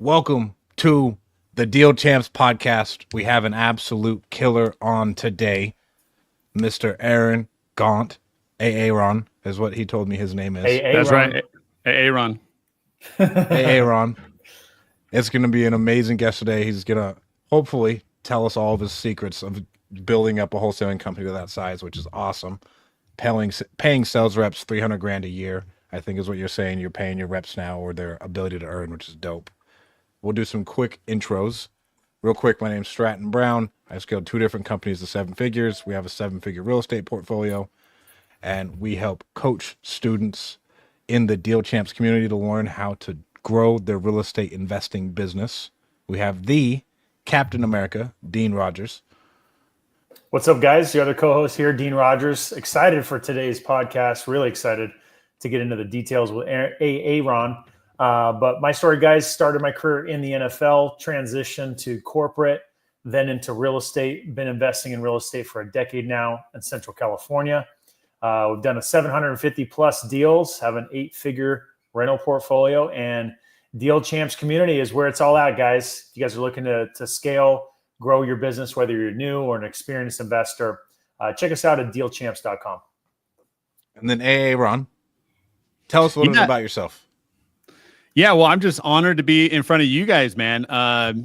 Welcome to the Deal Champs podcast. We have an absolute killer on today. Mr. Aaron Gaunt, Aaron is what he told me his name is. That's right, Aaron. Aaron. It's going to be an amazing guest today. He's going to hopefully tell us all of his secrets of building up a wholesaling company to that size, which is awesome. Paying sales reps $300,000 a year, I think is what you're saying. You're paying your reps now, or their ability to earn, which is dope. We'll do some quick intros. Real quick, my name's Stratton Brown. I scaled 2 different companies to 7 figures. We have a 7-figure real estate portfolio, and we help coach students in the Deal Champs community to learn how to grow their real estate investing business. We have the Captain America, Dean Rogers. What's up, guys? Your other co-host here, Dean Rogers. Excited for today's podcast. Really excited to get into the details with Aaron. But my story, guys, started my career in the NFL, transitioned to corporate, then into real estate. Been investing in real estate for a decade now in Central California. We've done a 750 plus deals, have an 8-figure rental portfolio, and Deal Champs community is where it's all at, guys. If you guys are looking to scale, grow your business, whether you're new or an experienced investor, check us out at dealchamps.com. And then Aaron, tell us a little bit about yourself. Yeah, well, I'm just honored to be in front of you guys, man.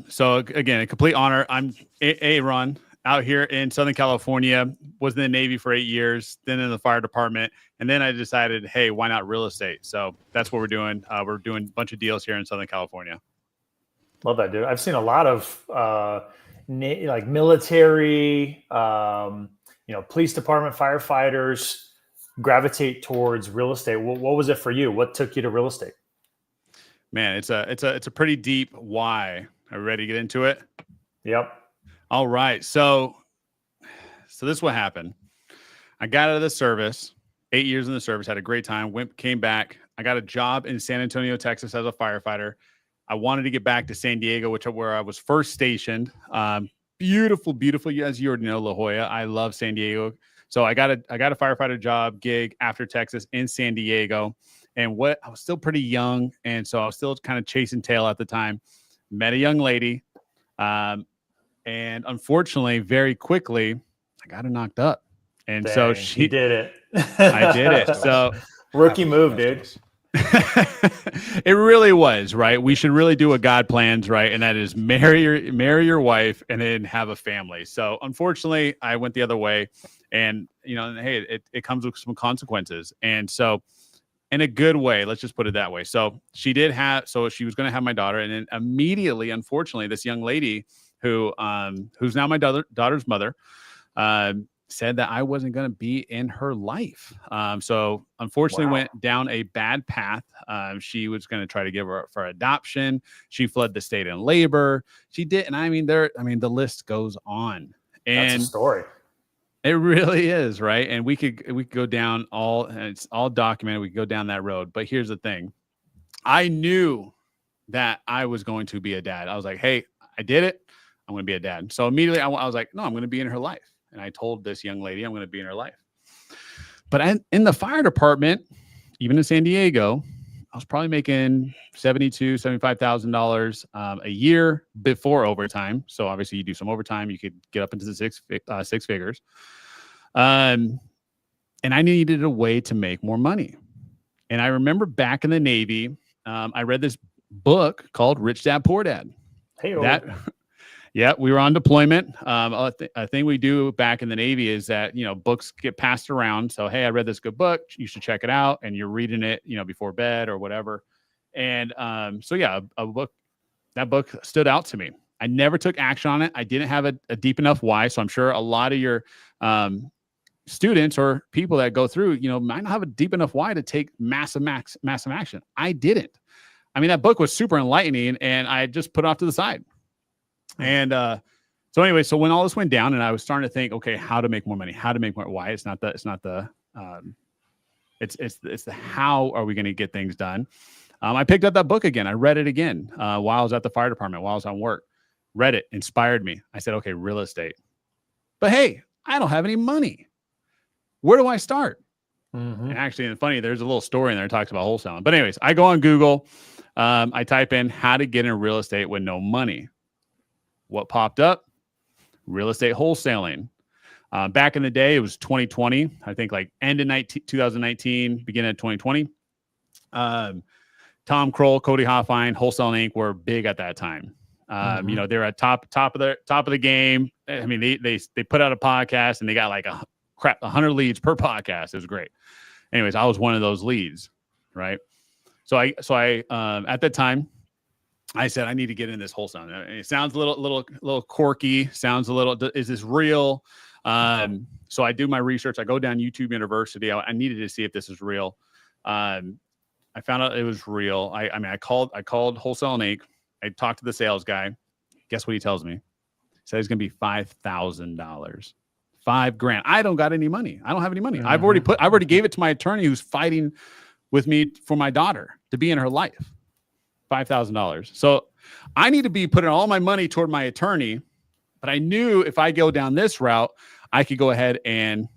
So again, a complete honor. I'm Aaron out here in Southern California, was in the Navy for 8 years, then in the fire department. And then I decided, hey, why not real estate? So that's what we're doing. We're doing a bunch of deals here in Southern California. Love that, dude. I've seen a lot of like military, police department, firefighters gravitate towards real estate. What was it for you? What took you to real estate? Man, it's a pretty deep why. Are you ready to get into it? Yep. All right. So this is what happened. I got out of the service, 8 years in the service, had a great time, came back. I got a job in San Antonio, Texas as a firefighter. I wanted to get back to San Diego, where I was first stationed. Beautiful, as you already know, La Jolla. I love San Diego. So I got a firefighter job gig after Texas in San Diego. And I was still pretty young, and so I was still kind of chasing tail at the time. Met a young lady, and unfortunately, very quickly, I got her knocked up. And Dang, so she did it. I did it. So rookie move, dude. It really was, right? We should really do what God plans, right? And that is marry your wife and then have a family. So unfortunately, I went the other way, and hey, it comes with some consequences. And so, in a good way, let's just put it that way. So she was going to have my daughter, and then immediately, unfortunately, this young lady who's now my daughter's mother, said that I wasn't going to be in her life. So unfortunately went down a bad path. She was going to try to give her for adoption. She fled the state in labor. She did. And the list goes on. And that's a story. It really is, right? And we could go down it's all documented. We could go down that road. But here's the thing. I knew that I was going to be a dad. I was like, hey, I did it. I'm going to be a dad. So immediately I was like, no, I'm going to be in her life. And I told this young lady I'm going to be in her life. But in the fire department, even in San Diego, I was probably making $72,000, $75,000 a year before overtime. So obviously, you do some overtime, you could get up into the six figures. And I needed a way to make more money. And I remember back in the Navy, I read this book called Rich Dad Poor Dad. Yeah, we were on deployment. A thing we do back in the Navy is that, books get passed around. So, hey, I read this good book. You should check it out. And you're reading it, before bed or whatever. And that book stood out to me. I never took action on it. I didn't have a deep enough why. So I'm sure a lot of your students or people that go through, might not have a deep enough why to take massive action. I didn't. I mean, that book was super enlightening, and I just put it off to the side. And so anyway, so when all this went down and I was starting to think, okay, how to make more money, why? It's the how are we going to get things done? I picked up that book again. I read it again while I was at the fire department, while I was on work. Read it, inspired me. I said, okay, real estate. But hey, I don't have any money. Where do I start? Mm-hmm. And actually, and funny, there's a little story in there that talks about wholesaling. But anyways, I go on Google. I type in how to get in real estate with no money. What popped up? Real estate wholesaling. Back in the day, it was 2020. I think like end of 2019, beginning of 2020. Tom Kroll, Cody Hoffine, Wholesale Inc. were big at that time. You know, they're at top of the game. I mean, they put out a podcast and they got like 100 leads per podcast. It was great. Anyways, I was one of those leads, right? So I at that time, I said I need to get in this wholesale. It sounds a little quirky. Sounds a little. Is this real? So I do my research. I go down YouTube University. I needed to see if this is real. I found out it was real. I called Wholesale Inc. I talked to the sales guy. Guess what he tells me? He said it's going to be $5,000, $5,000. I don't got any money. I don't have any money. I already gave it to my attorney who's fighting with me for my daughter to be in her life. $5,000. So I need to be putting all my money toward my attorney, but I knew if I go down this route, I could go ahead and,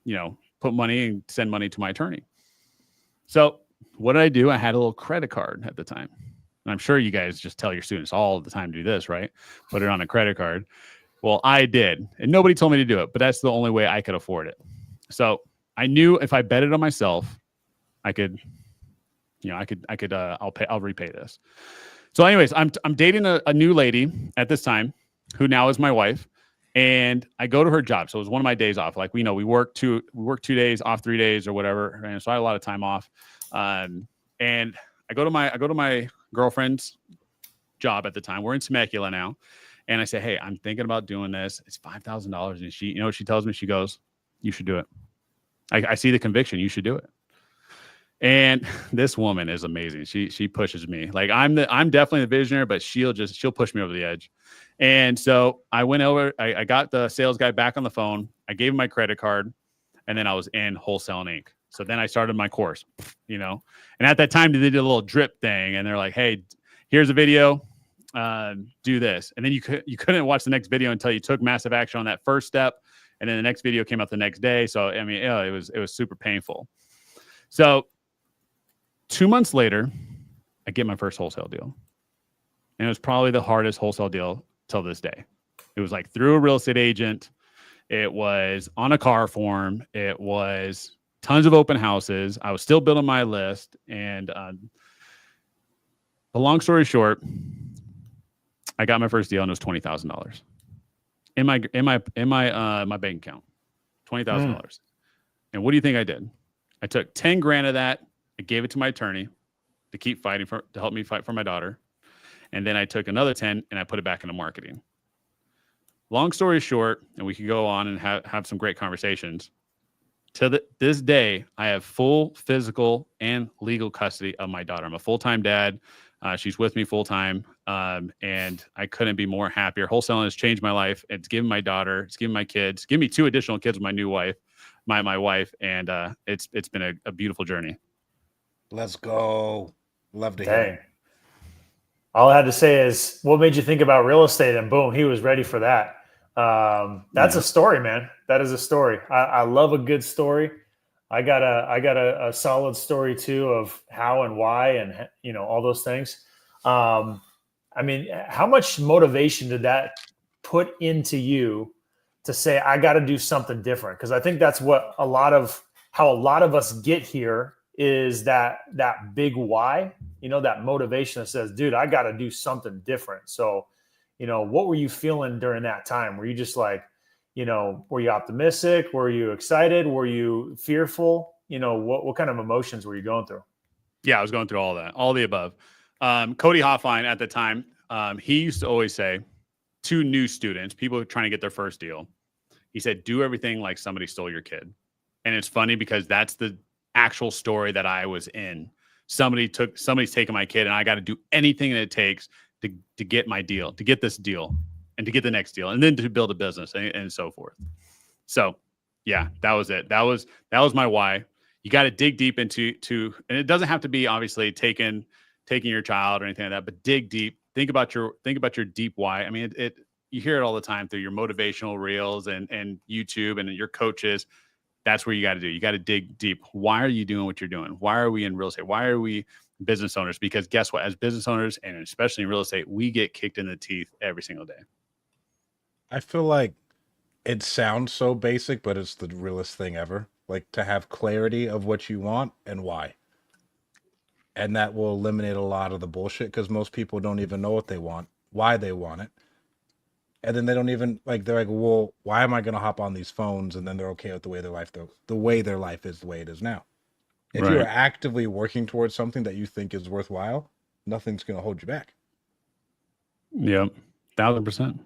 you know, put money and send money to my attorney. So what did I do? I had a little credit card at the time. And I'm sure you guys just tell your students all the time to do this, right? Put it on a credit card. Well, I did. And nobody told me to do it, but that's the only way I could afford it. So I knew if I bet it on myself, I could, you know, I'll repay this. So anyways, I'm dating a new lady at this time who now is my wife. And I go to her job. So it was one of my days off. Like, we work 2 days off, 3 days or whatever. And so I had a lot of time off. And I go to my girlfriend's job at the time. We're in Temecula now. And I say, hey, I'm thinking about doing this. It's $5,000. And she, you know what she tells me? She goes, you should do it. I see the conviction. You should do it. And this woman is amazing. She pushes me. Like, I'm definitely the visionary, but she'll push me over the edge. And so I went over, I got the sales guy back on the phone. I gave him my credit card, and then I was in Wholesale Inc. So then I started my course, you know, and at that time they did a little drip thing, and they're like, hey, here's a video, do this. And then you couldn't watch the next video until you took massive action on that first step. And then the next video came out the next day. So, I mean, it was super painful. So 2 months later, I get my first wholesale deal. And it was probably the hardest wholesale deal till this day. It was like through a real estate agent. It was on a car form. It was tons of open houses. I was still building my list. And the long story short, I got my first deal and it was $20,000 in my bank account. $20,000. And what do you think I did? I took 10 grand of that. I gave it to my attorney to keep fighting to help me fight for my daughter. And then I took another 10 and I put it back into marketing. Long story short, and we could go on and have some great conversations. To this day, I have full physical and legal custody of my daughter. I'm a full-time dad. She's with me full-time. And I couldn't be more happier. Wholesaling has changed my life. It's given my daughter, it's given my kids, give me 2 additional kids with my new wife, my wife. And it's been a beautiful journey. Let's go. Love to hear it. All I had to say is, what made you think about real estate? And boom, he was ready for that. That's a story, man. That is a story. I love a good story. I got a solid story too of how and why, and, you know, all those things. I mean, how much motivation did that put into you to say, I got to do something different? Because I think that's what how a lot of us get here, is that big why, you know, that motivation that says, dude, I got to do something different. So, you know, what were you feeling during that time? Were you just like, you know, were you optimistic? Were you excited? Were you fearful? You know, what kind of emotions were you going through? Yeah, I was going through all that, all the above. Cody Hoffine at the time, he used to always say to new students, people trying to get their first deal, he said, do everything like somebody stole your kid. And it's funny because that's the actual story that I was in. Somebody's taken my kid, and I got to do anything that it takes to get my deal, to get this deal, and to get the next deal, and then to build a business and so forth. So yeah, that was it. That was my why. You got to dig deep into, and it doesn't have to be obviously taking your child or anything like that, but dig deep. Think about your deep why. I mean, you hear it all the time through your motivational reels and YouTube and your coaches. That's where you got to do. You got to dig deep. Why are you doing what you're doing? Why are we in real estate? Why are we business owners, because guess what? As business owners, and especially in real estate, we get kicked in the teeth every single day. I feel like it sounds so basic, but it's the realest thing ever. Like to have clarity of what you want and why. And that will eliminate a lot of the bullshit because most people don't even know what they want, why they want it. And then they don't even like, they're like, well, why am I going to hop on these phones? And then they're okay with the way their life, the way their life is the way it is now. If Right. you're actively working towards something that you think is worthwhile, nothing's going to hold you back. Yep. 1000%.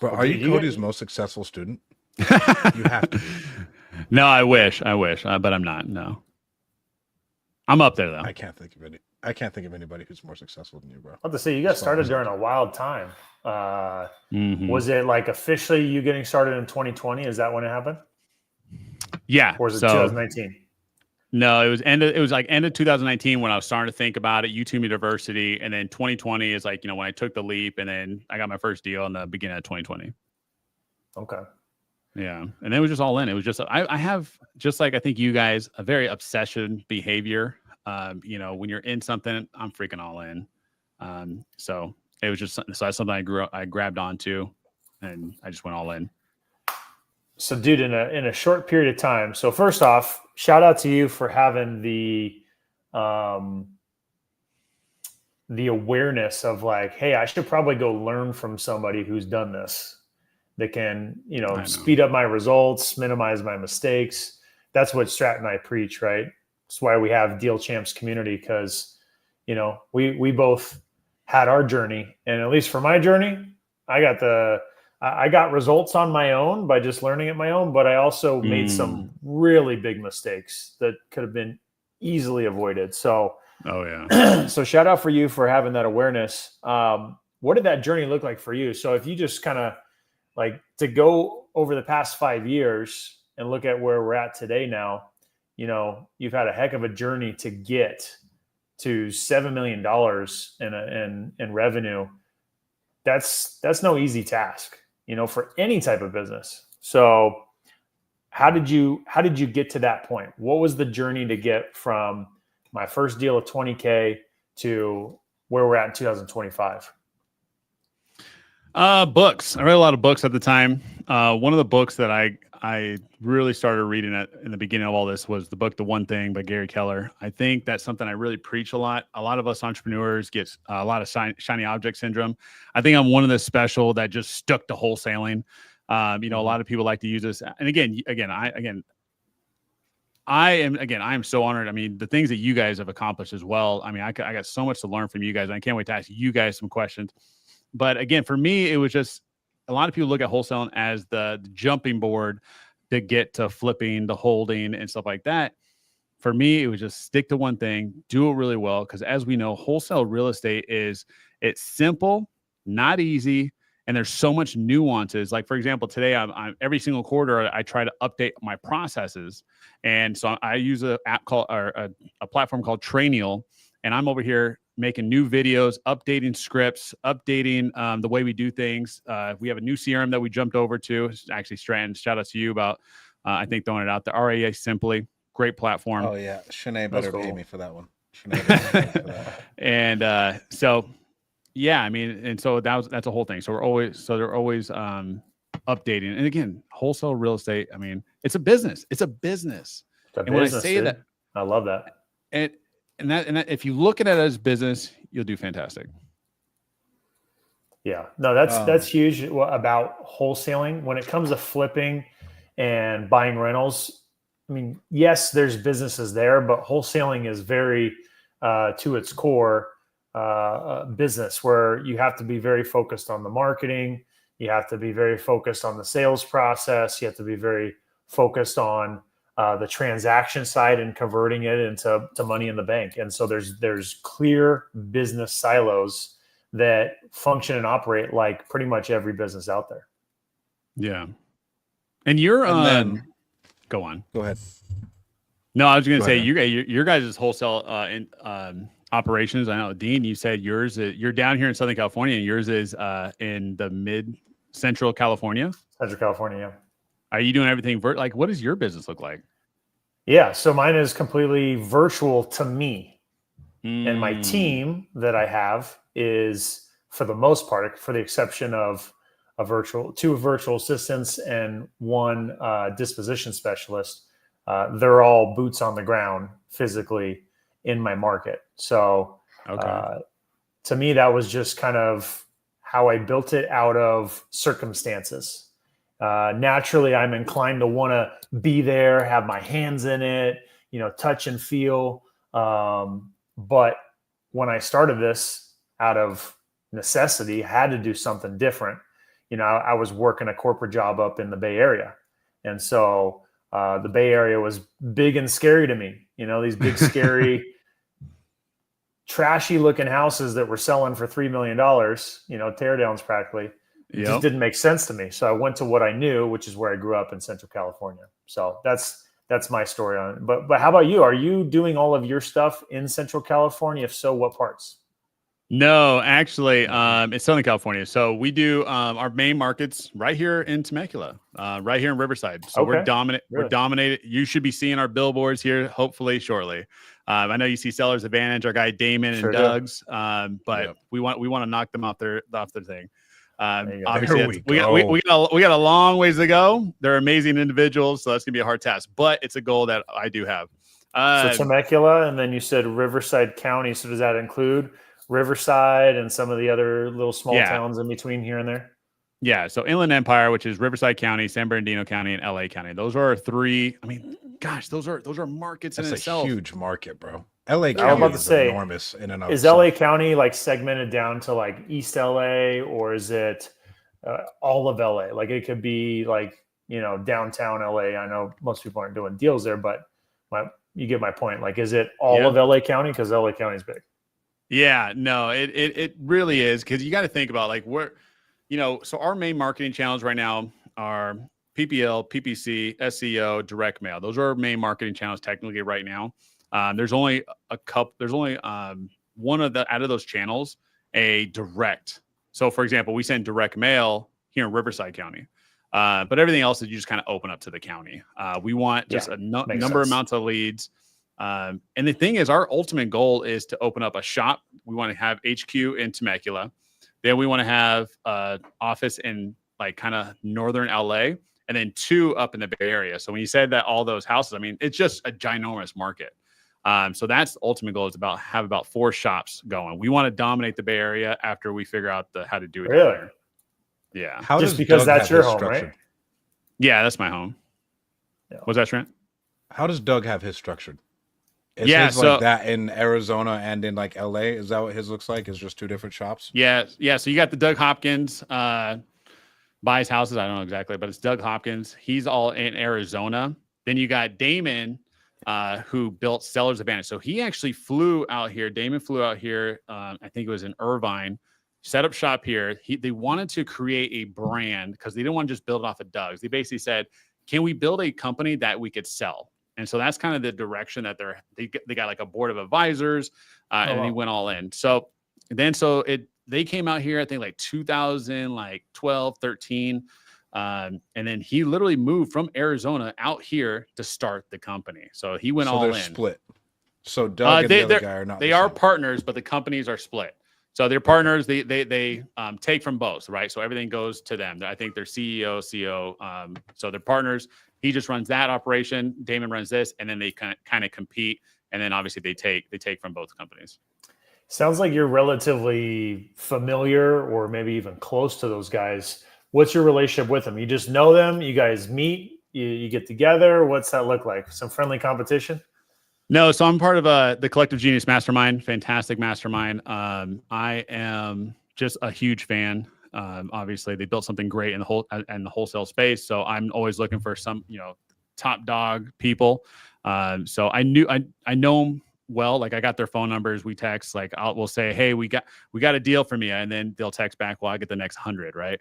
But Well, are dude, you you Cody's get- most successful student? You have to be. No, I wish, but I'm not. No, I'm up there though. I can't think of anybody who's more successful than you, bro. I have to say, you got started during a wild time. Was it like officially you getting started in 2020? Is that when it happened? Yeah. Or was it So 2019? no, it was end of 2019 when I was starting to think about it, YouTube University, and then 2020 is like, when I took the leap, and then I got my first deal in the beginning of 2020. Okay. Yeah. And then it was just all in. It was just, I have, just like I think you guys, a very obsession behavior. When you're in something, I'm freaking all in. So it was just so that's something I grabbed onto, and I just went all in. So, dude, in a short period of time. So, first off, shout out to you for having the awareness of like, hey, I should probably go learn from somebody who's done this that can, speed up my results, minimize my mistakes. That's what Strat and I preach, right? That's why we have Deal Champs community, because, we both had our journey, and at least for my journey, I got results on my own by just learning it my own, but I also made some really big mistakes that could have been easily avoided. So, oh yeah. So shout out for you for having that awareness. What did that journey look like for you? So if you just kind of like to go over the past 5 years and look at where we're at today now, you've had a heck of a journey to get to $7 million in revenue. That's no easy task, for any type of business. So how did you get to that point? What was the journey to get from my first deal of 20K to where we're at in 2025? Books. I read a lot of books at the time. One of the books that I really started reading in the beginning of all this was the book The One Thing by Gary Keller. I think that's something I really preach a lot. A lot of us entrepreneurs get a lot of shiny object syndrome. I think I'm one of the special that just stuck to wholesaling. A lot of people like to use this. And I am so honored. I mean, the things that you guys have accomplished as well. I mean, I got so much to learn from you guys, and I can't wait to ask you guys some questions. But again, for me, it was just a lot of people look at wholesaling as the jumping board to get to flipping, the holding, and stuff like that. For me, it was just stick to one thing, do it really well. Because as we know, wholesale real estate it's simple, not easy, and there's so much nuances. Like for example, today I'm every single quarter I try to update my processes, and so I use a platform called Trainial, and I'm over here making new videos, updating scripts, updating the way we do things. We have a new CRM that we jumped over to. It's actually, Stratton, shout out to you about, I think, throwing it out there. RAA Simply, great platform. Oh, yeah. Shanae better pay me for that one. And so, yeah, I mean, and so that's a whole thing. So they're always updating. And again, wholesale real estate, I mean, it's a business. It's a business. And when I say that, I love that. And that if you look at it as business, you'll do fantastic. Yeah, no, that's huge about wholesaling. When it comes to flipping and buying rentals, I mean, yes, there's businesses there, but wholesaling is very to its core business, where you have to be very focused on the marketing. You have to be very focused on the sales process. You have to be very focused on the transaction side and converting it into money in the bank. And so there's clear business silos that function and operate like pretty much every business out there. Yeah. And you're go on. Go ahead. No, I was going to say your guys' wholesale operations. I know, Dean, you said you're down here in Southern California, and yours is in the mid-central California. Central California, yeah. Are you doing everything like what does your business look like? Yeah, so mine is completely virtual to me. And my team that I have is, for the most part, for the exception of two virtual assistants and one disposition specialist, they're all boots on the ground physically in my market. So to me, that was just kind of how I built it out of circumstances. Naturally, I'm inclined to want to be there, have my hands in it, touch and feel. But when I started this out of necessity, I had to do something different. I was working a corporate job up in the Bay Area. And so the Bay Area was big and scary to me. These big, scary, trashy looking houses that were selling for $3 million, teardowns practically. It just didn't make sense to me. So I went to what I knew, which is where I grew up in Central California. So that's my story on it. But how about you? Are you doing all of your stuff in Central California? If so, what parts? No, actually, it's Southern California. So we do our main markets right here in Temecula, right here in Riverside. So we're dominant. Really? We're dominated. You should be seeing our billboards here, hopefully shortly. I know you see Sellers Advantage, our guy Damon and Doug's, but we want to knock them off their thing. Obviously, we got a long ways to go. They're amazing individuals, so that's gonna be a hard task. But it's a goal that I do have. So Temecula, and then you said Riverside County. So does that include Riverside and some of the other little small towns in between here and there? Yeah. So Inland Empire, which is Riverside County, San Bernardino County, and LA County. Those are our three. I mean, gosh, those are markets in itself. That's a huge market, bro. LA County is enormous in and of itself. Is LA County like segmented down to like East LA, or is it all of LA? Like it could be like, downtown LA. I know most people aren't doing deals there, but you get my point. Like, is it all of LA County? Because LA County is big. Yeah, no, it really is, because you got to think about like where, so our main marketing channels right now are PPL, PPC, SEO, direct mail. Those are our main marketing channels technically right now. There's only a couple. There's only one out of those channels a direct. So, for example, we send direct mail here in Riverside County, but everything else is you just kind of open up to the county. We want just number amounts of leads. And the thing is, our ultimate goal is to open up a shop. We want to have HQ in Temecula. Then we want to have an office in like kind of northern LA, and then 2 up in the Bay Area. So when you said that all those houses, I mean, it's just a ginormous market. So that's the ultimate goal, is have about 4 shops going. We want to dominate the Bay Area after we figure out how to do it. Really? Yeah. Just because that's your home, right? Yeah, that's my home. Yeah. What's that, Trent? How does Doug have his structured? Is his like that in Arizona and in like LA? Is that what his looks like? Is just 2 different shops? Yeah. So you got the Doug Hopkins buys houses. I don't know exactly, but it's Doug Hopkins. He's all in Arizona. Then you got Damon, who built Sellers Advantage. So he actually flew out here. Damon flew out here. I think it was in Irvine, set up shop here. They wanted to create a brand because they didn't want to just build it off of Doug's. They basically said, can we build a company that we could sell? And so that's kind of the direction that they got like a board of advisors, and he went all in. So they came out here, I think like 2012, 13. And then he literally moved from Arizona out here to start the company. So he went all in. Split. So Doug and the other guy are not. They are partners, but the companies are split. So they're partners. They take from both, right? So everything goes to them. I think they're CEO, CO. So they're partners. He just runs that operation. Damon runs this, and then they kind of compete. And then obviously they take from both companies. Sounds like you're relatively familiar, or maybe even close to those guys. What's your relationship with them? You just know them? You guys meet? You get together? What's that look like? Some friendly competition? No, so I'm part of the Collective Genius Mastermind, fantastic mastermind. I am just a huge fan. Obviously, they built something great in the wholesale space, so I'm always looking for some top dog people. So I know them well. Like I got their phone numbers. We text. Like we'll say, hey, we got a deal from you, and then they'll text back, well, I get the next 100, right?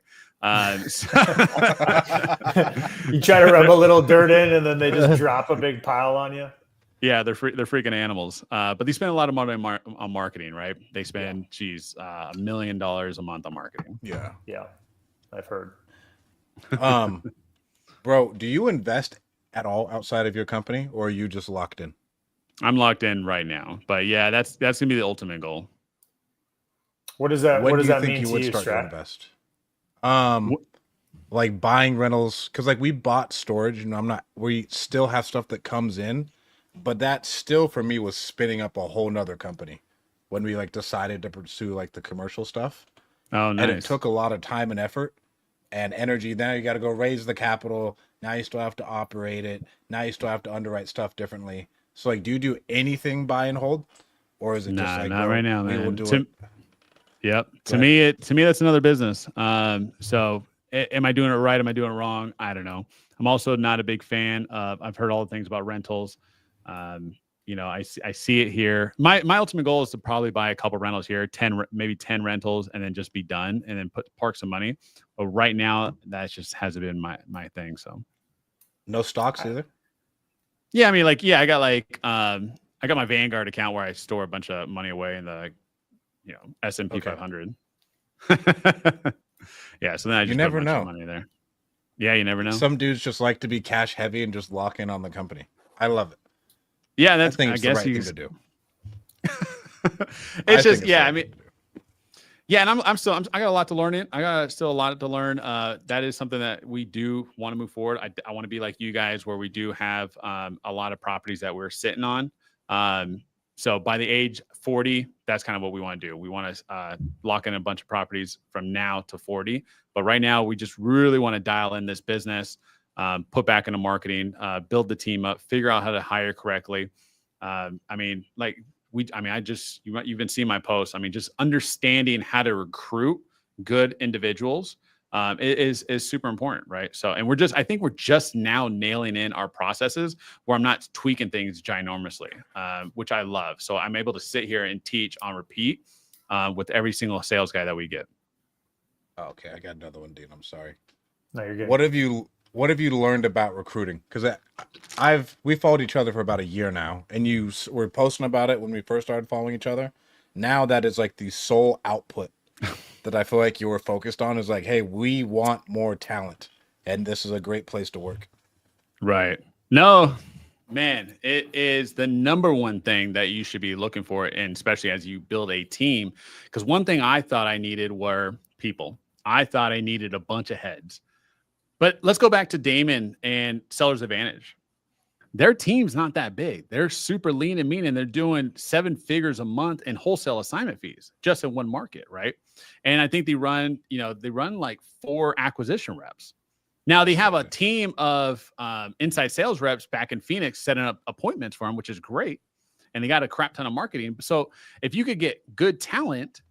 You try to rub a little dirt in, and then they just drop a big pile on you. Yeah, they're freaking animals. But they spend a lot of money on marketing, right? They spend, $1 million a month on marketing. Yeah, I've heard. Bro, do you invest at all outside of your company, or are you just locked in? I'm locked in right now. But yeah, that's gonna be the ultimate goal. What does that When What do does you that think mean you to would you, start to Strat? invest? Like buying rentals, because like we bought storage, and we still have stuff that comes in, but that still for me was spinning up a whole nother company when we like decided to pursue like the commercial stuff, Oh, and it nice. took a lot of time and effort and energy. Now you got to go raise the capital. Now you still have to operate it. Now you still have to underwrite stuff differently. So like, do you do anything buy and hold, or is it just Nah, like, not right bro, now, we will man. do it? Yep. Go ahead. To me, that's another business. So am I doing it right? Am I doing it wrong? I don't know. I'm also not a big fan of, I've heard all the things about rentals. Um, I see it here. My ultimate goal is to probably buy a couple rentals here, maybe 10 rentals, and then just be done and then park some money. But right now that just hasn't been my thing. So No stocks either. yeah, I mean, like, yeah, I got my Vanguard account where I store a bunch of money away in the, S&P Okay. 500. Yeah, so then I You just put a never bunch of know. money there. Yeah, you never know. Some dudes just like to be cash heavy and just lock in on the company. I love it. Yeah, I think I it's the guess right thing to do. It's just, the yeah, right I mean, thing to do. yeah, and I got a lot to learn I got still a lot to learn. That is something that we do want to move forward. I want to be like you guys where we do have a lot of properties that we're sitting on. So by the age 40, that's kind of what we want to do. We want to lock in a bunch of properties from now to 40. But right now, we just really want to dial in this business, put back into marketing, build the team up, figure out how to hire correctly. I mean, like you've been seeing my posts. I mean, just understanding how to recruit good individuals is super important, right? So, and I think we're just now nailing in our processes where I'm not tweaking things ginormously, which I love. So I'm able to sit here and teach on repeat with every single sales guy that we get. Oh, okay, I got another one, Dean. I'm sorry. No, you're good. What have you learned about recruiting? Because we followed each other for about a year now, and you were posting about it when we first started following each other. Now that is like the sole output that I feel like you were focused on is like, hey, we want more talent, and this is a great place to work. Right. No, man, it is the number one thing that you should be looking for, and especially as you build a team. Because one thing I thought I needed were people. I thought I needed a bunch of heads. But let's go back to Damon and Seller's Advantage. Their team's not that big. They're super lean and mean, and they're doing 7 figures a month in wholesale assignment fees just in one market, right? And I think they run like 4 acquisition reps. Now they have a team of inside sales reps back in Phoenix setting up appointments for them, which is great. And they got a crap ton of marketing. So if you could get good talent,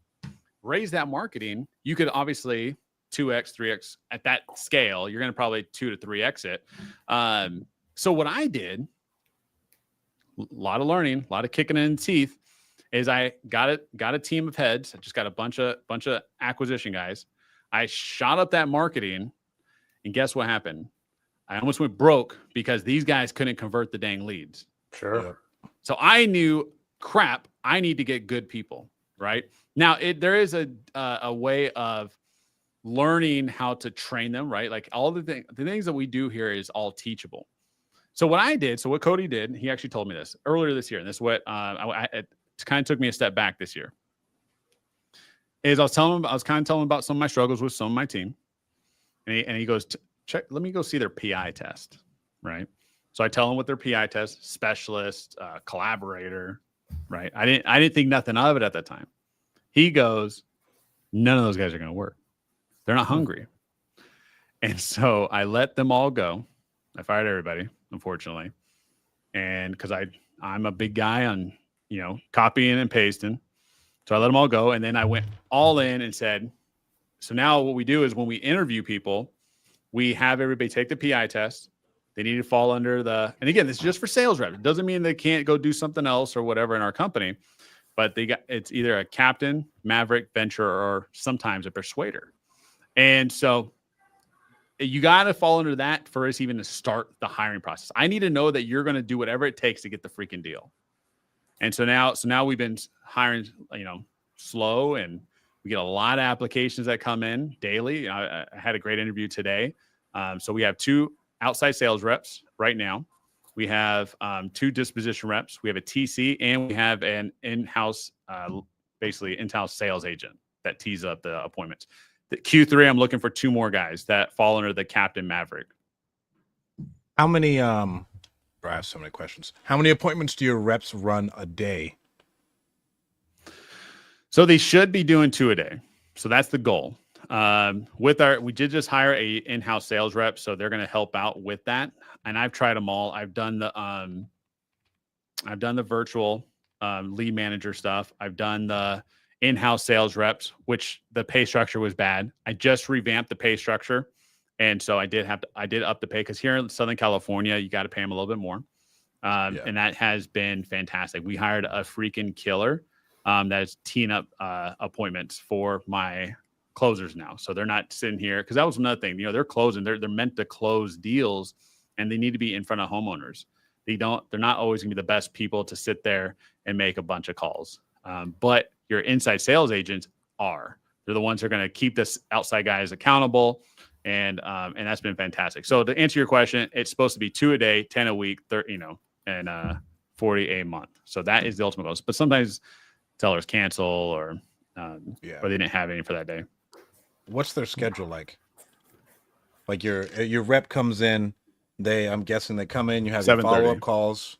raise that marketing, you could obviously 2x, 3x at that scale. You're going to probably 2 to 3x it. So what I did, a lot of learning, a lot of kicking in the teeth, is I got a team of heads. I just got a bunch of acquisition guys. I shot up that marketing, and guess what happened? I almost went broke because these guys couldn't convert the dang leads. Sure. Yep. So I knew, crap, I need to get good people, right? Now, there is a way of learning how to train them, right? Like all the things that we do here is all teachable. So what Cody did, he actually told me this earlier this year, and this is what it kind of took me a step back this year, is I was kind of telling him about some of my struggles with some of my team. And he goes, let me go see their PI test, right? So I tell him what their PI test, specialist, collaborator, right? I didn't think nothing of it at that time. He goes, none of those guys are going to work. They're not hungry. And so I let them all go. I fired everybody, unfortunately. And because I'm a big guy on, copying and pasting. So I let them all go. And then I went all in and said, so now what we do is when we interview people, we have everybody take the PI test. They need to fall under and again, this is just for sales reps. It doesn't mean they can't go do something else or whatever in our company, but it's either a captain, maverick, venture, or sometimes a persuader. And so you got to fall under that for us even to start the hiring process. I need to know that you're going to do whatever it takes to get the freaking deal. And so now we've been hiring, slow, and we get a lot of applications that come in daily. I had a great interview today. So we have 2 outside sales reps right now. We have 2 disposition reps. We have a TC, and we have an in-house, basically in-house sales agent that tees up the appointments. The Q3, I'm looking for 2 more guys that fall under the Captain Maverick. How many? I have so many questions. How many appointments do your reps run a day? So they should be doing 2 a day. So that's the goal. We did just hire a in-house sales rep, so they're going to help out with that. And I've tried them all. I've done the virtual lead manager stuff. I've done the in-house sales reps, which the pay structure was bad. I just revamped the pay structure, and so I did up the pay, because here in Southern California, you got to pay them a little bit more, and that has been fantastic. We hired a freaking killer that is teeing up appointments for my closers now, so they're not sitting here, because that was another thing. They're closing. They're meant to close deals, and they need to be in front of homeowners. They're not always going to be the best people to sit there and make a bunch of calls. But your inside sales agents are. They're the ones who are going to keep this outside guys accountable, and that's been fantastic. So to answer your question, it's supposed to be 2 a day, 10 a week, 30, and 40 a month. So that is the ultimate goal. But sometimes sellers cancel or they didn't have any for that day. What's their schedule like? Like your rep comes in, I'm guessing they come in, you have your follow-up calls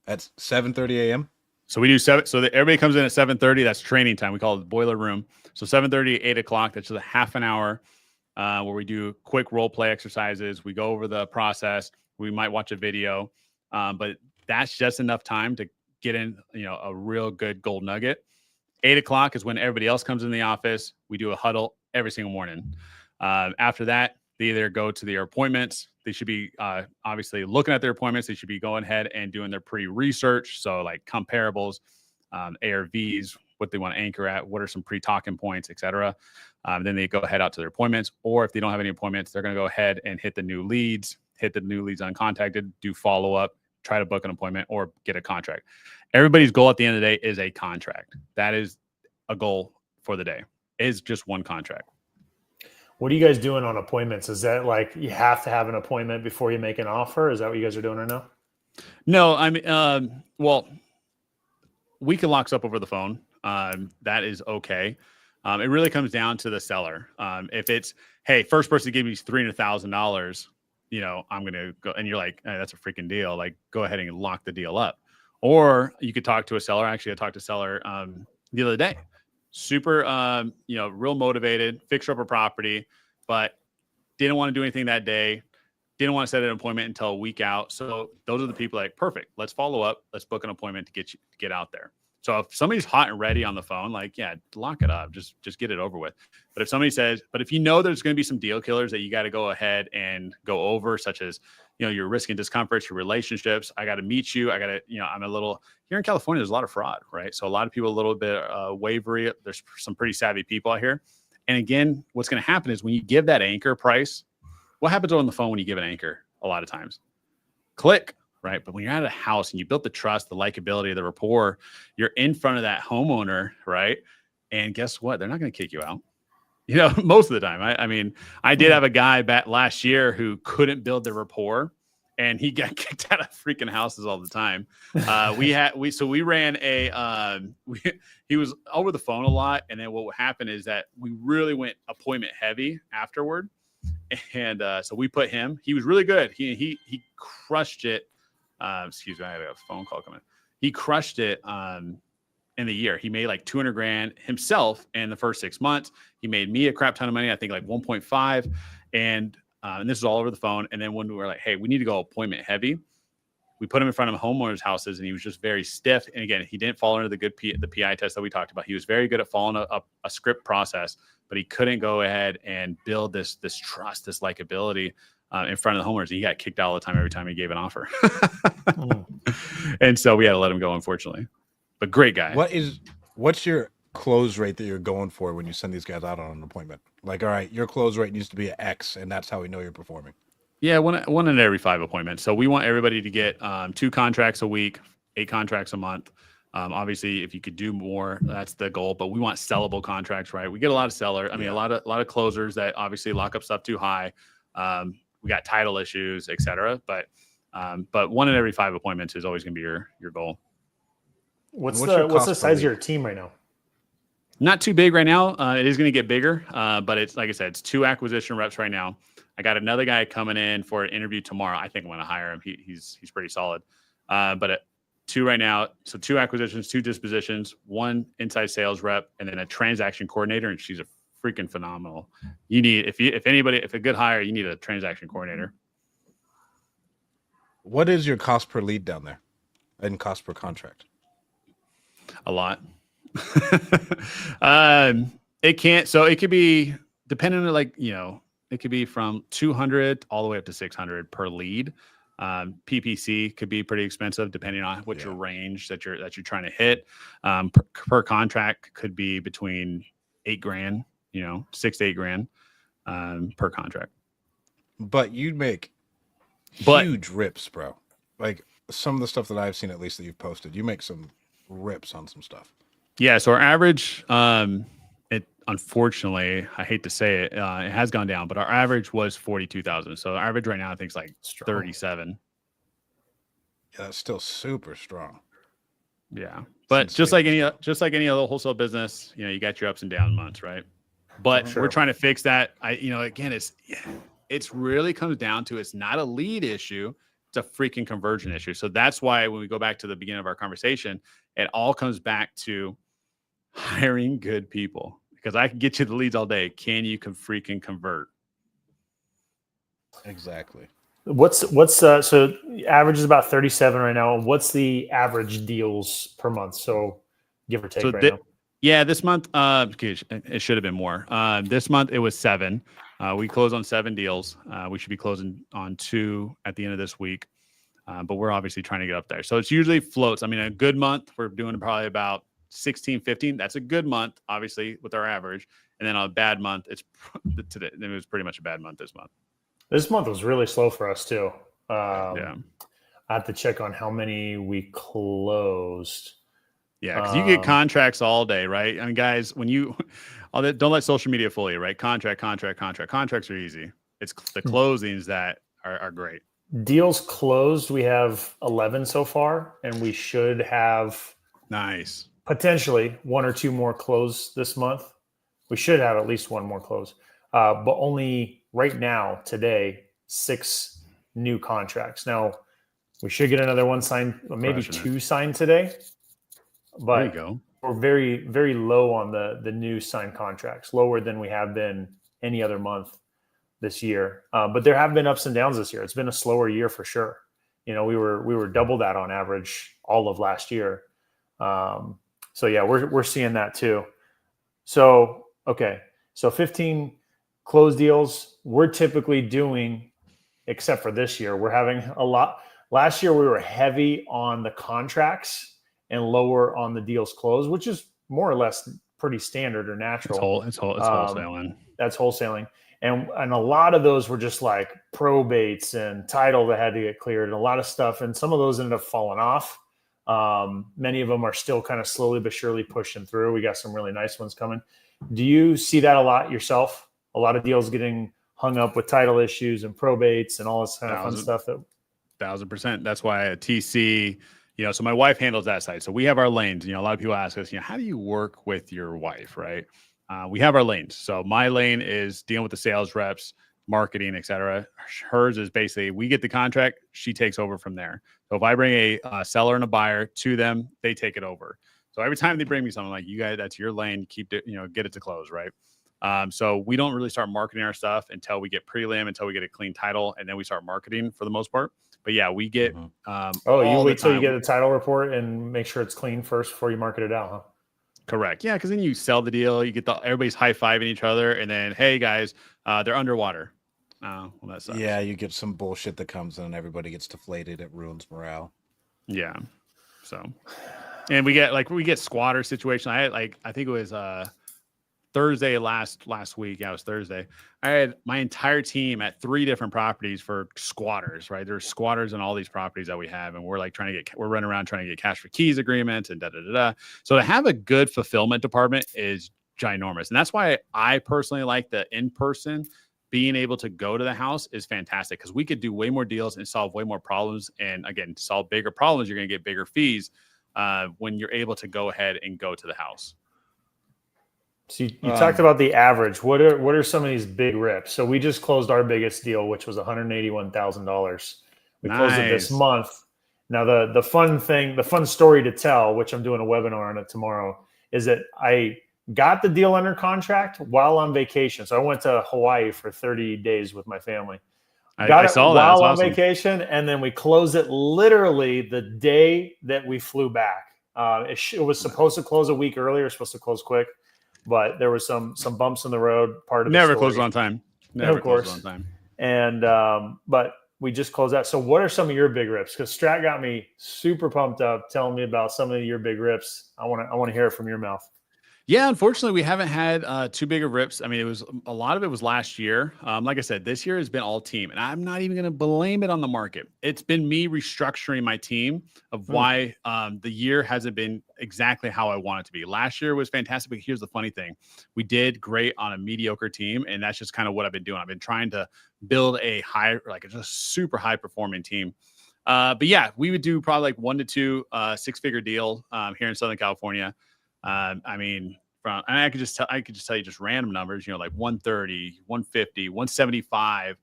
at 7:30 a.m. So we do 7. So everybody comes in at 7:30. That's training time. We call it the boiler room. So 7:30, 8 o'clock. That's just a half an hour where we do quick role play exercises. We go over the process. We might watch a video, but that's just enough time to get in, a real good gold nugget. 8 o'clock is when everybody else comes in the office. We do a huddle every single morning. After that, they either go to their appointments. They should be obviously looking at their appointments. They should be going ahead and doing their pre-research. So like comparables, ARVs, what they want to anchor at, what are some pre-talking points, et cetera. Then they go ahead out to their appointments. Or if they don't have any appointments, they're going to go ahead and hit the new leads uncontacted, do follow-up, try to book an appointment, or get a contract. Everybody's goal at the end of the day is a contract. That is a goal for the day, is just one contract. What are you guys doing on appointments? Is that like you have to have an appointment before you make an offer? Is that what you guys are doing right now? No, I mean, well, we can lock up over the phone. That is okay. It really comes down to the seller. If it's, hey, first person to give me $300,000, I'm going to go, and you're like, hey, that's a freaking deal. Like, go ahead and lock the deal up. Or you could talk to a seller. Actually, I talked to a seller the other day. Super, real motivated, fixer up a property, but didn't want to do anything that day. Didn't want to set an appointment until a week out. So those are the people like, perfect. Let's follow up. Let's book an appointment to get out there. So if somebody's hot and ready on the phone, like, yeah, lock it up. Just get it over with. But if somebody says, but if there's going to be some deal killers that you got to go ahead and go over, such as, your risk and discomforts, your relationships, I got to meet you. I got to, I'm a little, here in California, there's a lot of fraud, right? So a lot of people a little bit wavery. There's some pretty savvy people out here. And again, what's going to happen is when you give that anchor price, what happens on the phone when you give an anchor a lot of times? Click. Right. But when you're at a house and you built the trust, the likability, the rapport, you're in front of that homeowner. Right. And guess what? They're not going to kick you out. Most of the time. I mean, I did have a guy back last year who couldn't build the rapport, and he got kicked out of freaking houses all the time. We ran he was over the phone a lot. And then what happened is that we really went appointment heavy afterward. And so we put him, he was really good. He crushed it. Excuse me, I have a phone call coming. He crushed it in the year. He made like $200,000 himself in the first 6 months. He made me a crap ton of money, I think like 1.5. And this is all over the phone. And then when we were like, hey, we need to go appointment heavy, we put him in front of homeowners' houses, and he was just very stiff. And again, he didn't fall under the PI test that we talked about. He was very good at following a script process, but he couldn't go ahead and build this trust, this likability in front of the homeowners. He got kicked out all the time every time he gave an offer. And so we had to let him go, unfortunately. But great guy. What's your close rate that you're going for when you send these guys out on an appointment? Like, all right, your close rate needs to be X, and that's how we know you're performing. Yeah, one in every 5 appointments. So we want everybody to get 2 contracts a week, 8 contracts a month. Obviously, if you could do more, that's the goal. But we want sellable contracts, right? We get a lot of seller. I mean, a lot of closers that obviously lock up stuff too high. We got title issues, et cetera. But But 1 in every 5 appointments is always going to be your goal. What's your the cost per size of lead? your team right now? Not too big right now. It is going to get bigger, but it's like I said, it's 2 acquisition reps right now. I got another guy coming in for an interview tomorrow. I think I'm going to hire him. He's pretty solid. But at 2 right now, so 2 acquisitions, 2 dispositions, 1 inside sales rep, and then a transaction coordinator. And she's a freaking phenomenal. You need if a good hire, you need a transaction coordinator. What is your cost per lead down there, and cost per contract? A lot. It could be depending on it could be from 200 all the way up to 600 per lead. PPC could be pretty expensive depending on what your range that you're trying to hit. Per contract could be between $8,000, $6 to $8,000 per contract. But you make huge rips, bro. Like some of the stuff that I've seen, at least that you've posted, you make some rips on some stuff. Yeah. So our average, unfortunately, I hate to say it, it has gone down, but our average was 42,000. So our average right now, I think, is like 37. Yeah, that's still super strong. Yeah, but just like any other wholesale business, you got your ups and down months, right? But we're trying to fix that. Again, it's really comes down to it's not a lead issue. It's a freaking conversion issue. So that's why when we go back to the beginning of our conversation, it all comes back to hiring good people. Because I can get you the leads all day. Can you freaking convert? Exactly. What's so average is about 37 right now. What's the average deals per month? So give or take now. Yeah, this month, it should have been more. This month it was 7. We closed on 7 deals. We should be closing on 2 at the end of this week. But we're obviously trying to get up there. So it's usually floats. I mean, a good month, we're doing probably about 16, 15. That's a good month, obviously, with our average. And then on a bad month, it was pretty much a bad month this month. This month was really slow for us too. Yeah. I have to check on how many we closed. Yeah, because you get contracts all day, right? I mean, guys, don't let social media fool you, right? Contracts are easy. It's the closings that are great. Deals closed, we have 11 so far, and we should have nice potentially 1 or 2 more close this month. We should have at least 1 more close, but only right now, today, 6 new contracts. Now, we should get another 1 signed, maybe 2 signed today. But there you go. We're very, very low on the new signed contracts, lower than we have been any other month this year. But there have been ups and downs this year. It's been a slower year for sure. We were double that on average all of last year. So yeah, we're seeing that too. So, okay. So 15 closed deals we're typically doing, except for this year, we're having a lot. Last year, we were heavy on the contracts and lower on the deals closed, which is more or less pretty standard or natural. It's wholesaling. That's wholesaling. And a lot of those were just like probates and title that had to get cleared and a lot of stuff. And some of those ended up falling off. Many of them are still kind of slowly but surely pushing through. We got some really nice ones coming. Do you see that a lot yourself? A lot of deals getting hung up with title issues and probates and all this kind of fun stuff. 1,000%. That's why a TC, so my wife handles that side. So we have our lanes. A lot of people ask us, how do you work with your wife, right? We have our lanes. So my lane is dealing with the sales reps, marketing, et cetera. Hers is basically, we get the contract, she takes over from there. So if I bring a seller and a buyer to them, they take it over. So every time they bring me something, like, you guys, that's your lane, keep it, get it to close, right? So we don't really start marketing our stuff until we get prelim, until we get a clean title, and then we start marketing for the most part. But yeah, we get. You wait till you get a title report and make sure it's clean first before you market it out, huh? Correct. Yeah, because then you sell the deal, you get everybody's high-fiving each other, and then, hey guys, they're underwater. Oh, well, that sucks. Yeah, you get some bullshit that comes in and everybody gets deflated. It ruins morale. Yeah. So, and we get squatter situation. I think it was Thursday last week. Yeah, it was Thursday. I had my entire team at 3 different properties for squatters, right? There's squatters in all these properties that we have. And we're like we're running around trying to get cash for keys agreements and da-da-da-da. So to have a good fulfillment department is ginormous. And that's why I personally like the in-person being able to go to the house is fantastic because we could do way more deals and solve way more problems. And again, to solve bigger problems, you're going to get bigger fees when you're able to go ahead and go to the house. So you talked about the average. What are some of these big rips? So we just closed our biggest deal, which was $181,000. We closed it this month. Now the fun story to tell, which I'm doing a webinar on it tomorrow, is that I got the deal under contract while on vacation. So I went to Hawaii for 30 days with my family. I saw that. While on awesome. vacation, and then we closed it literally the day that we flew back. It was supposed to close a week earlier, supposed to close quick, but there was some bumps in the road. Never closed on time. Never closed on time. And but we just closed that. So what are some of your big rips? Because Strat got me super pumped up telling me about some of your big rips. I want to hear it from your mouth. Yeah, unfortunately, we haven't had too big of rips. I mean, a lot of it was last year. Like I said, this year has been all team, and I'm not even going to blame it on the market. It's been me restructuring my team of why the year hasn't been exactly how I want it to be. Last year was fantastic, but here's the funny thing: we did great on a mediocre team, and that's just kind of what I've been doing. I've been trying to build a just super high performing team. But yeah, we would do probably like 1 to 2 6-figure deal here in Southern California. I mean, I could just tell you just random numbers, like 130, 150, 175.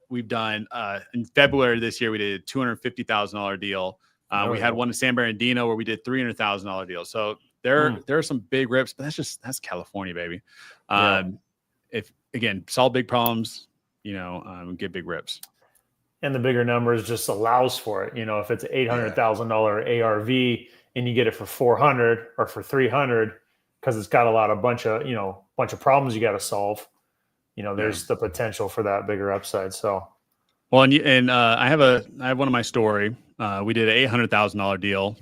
We've done in February this year, we did a $250,000 deal. We had one in San Bernardino where we did $300,000 deal. So there are some big rips, but that's California, baby. If again, solve big problems, get big rips. And the bigger numbers just allows for it. If it's $800,000 ARV and you get it for 400 or for 300, because it's got a bunch of problems you got to solve. There's the potential for that bigger upside. So, well, and I have one of my story. We did an $800,000 deal,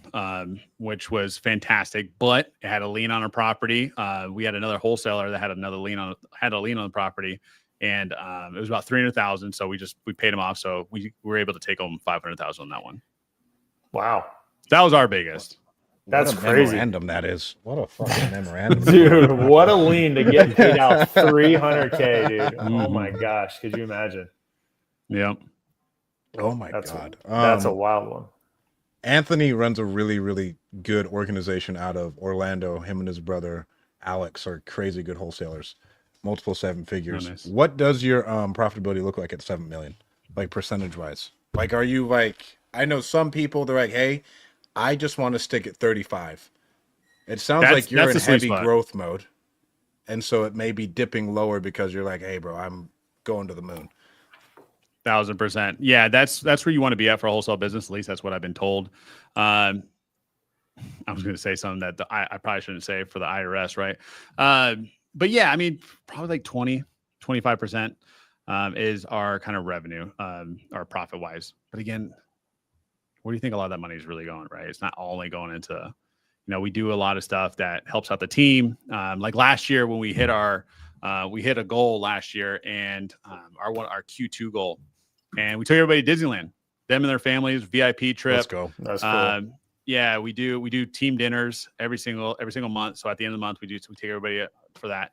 which was fantastic, but it had a lien on our property. We had another wholesaler that had a lien on the property. And it was about $300,000. So we paid him off. So we were able to take home $500,000 on that one. Wow. That was our biggest. That's crazy. Memorandum that is. What a fucking memorandum. Dude, what a lien to get paid out $300K, dude. Oh my gosh. Could you imagine? Yep. Oh my God. That's a wild one. Anthony runs a really, really good organization out of Orlando. Him and his brother Alex are crazy good wholesalers. Multiple 7 figures. Oh, nice. What does your profitability look like at 7 million? Like percentage wise? Like, are you like, I know some people, they're like, hey, I just want to stick at 35. It sounds like you're in heavy growth mode. And so it may be dipping lower because you're like, hey bro, I'm going to the moon. 1,000%. Yeah. That's where you want to be at for a wholesale business. At least that's what I've been told. I was going to say something that I probably shouldn't say for the IRS. Right. But yeah, I mean, probably like 25% is our kind of revenue, our profit wise. But again, where do you think a lot of that money is really going, right? It's not only going into, we do a lot of stuff that helps out the team. Like last year when we hit we hit a goal last year and our Q2 goal, and we took everybody to Disneyland, them and their families, VIP trip. Let's go. That's cool. Yeah, we do team dinners every single month. So at the end of the month, we take everybody for that.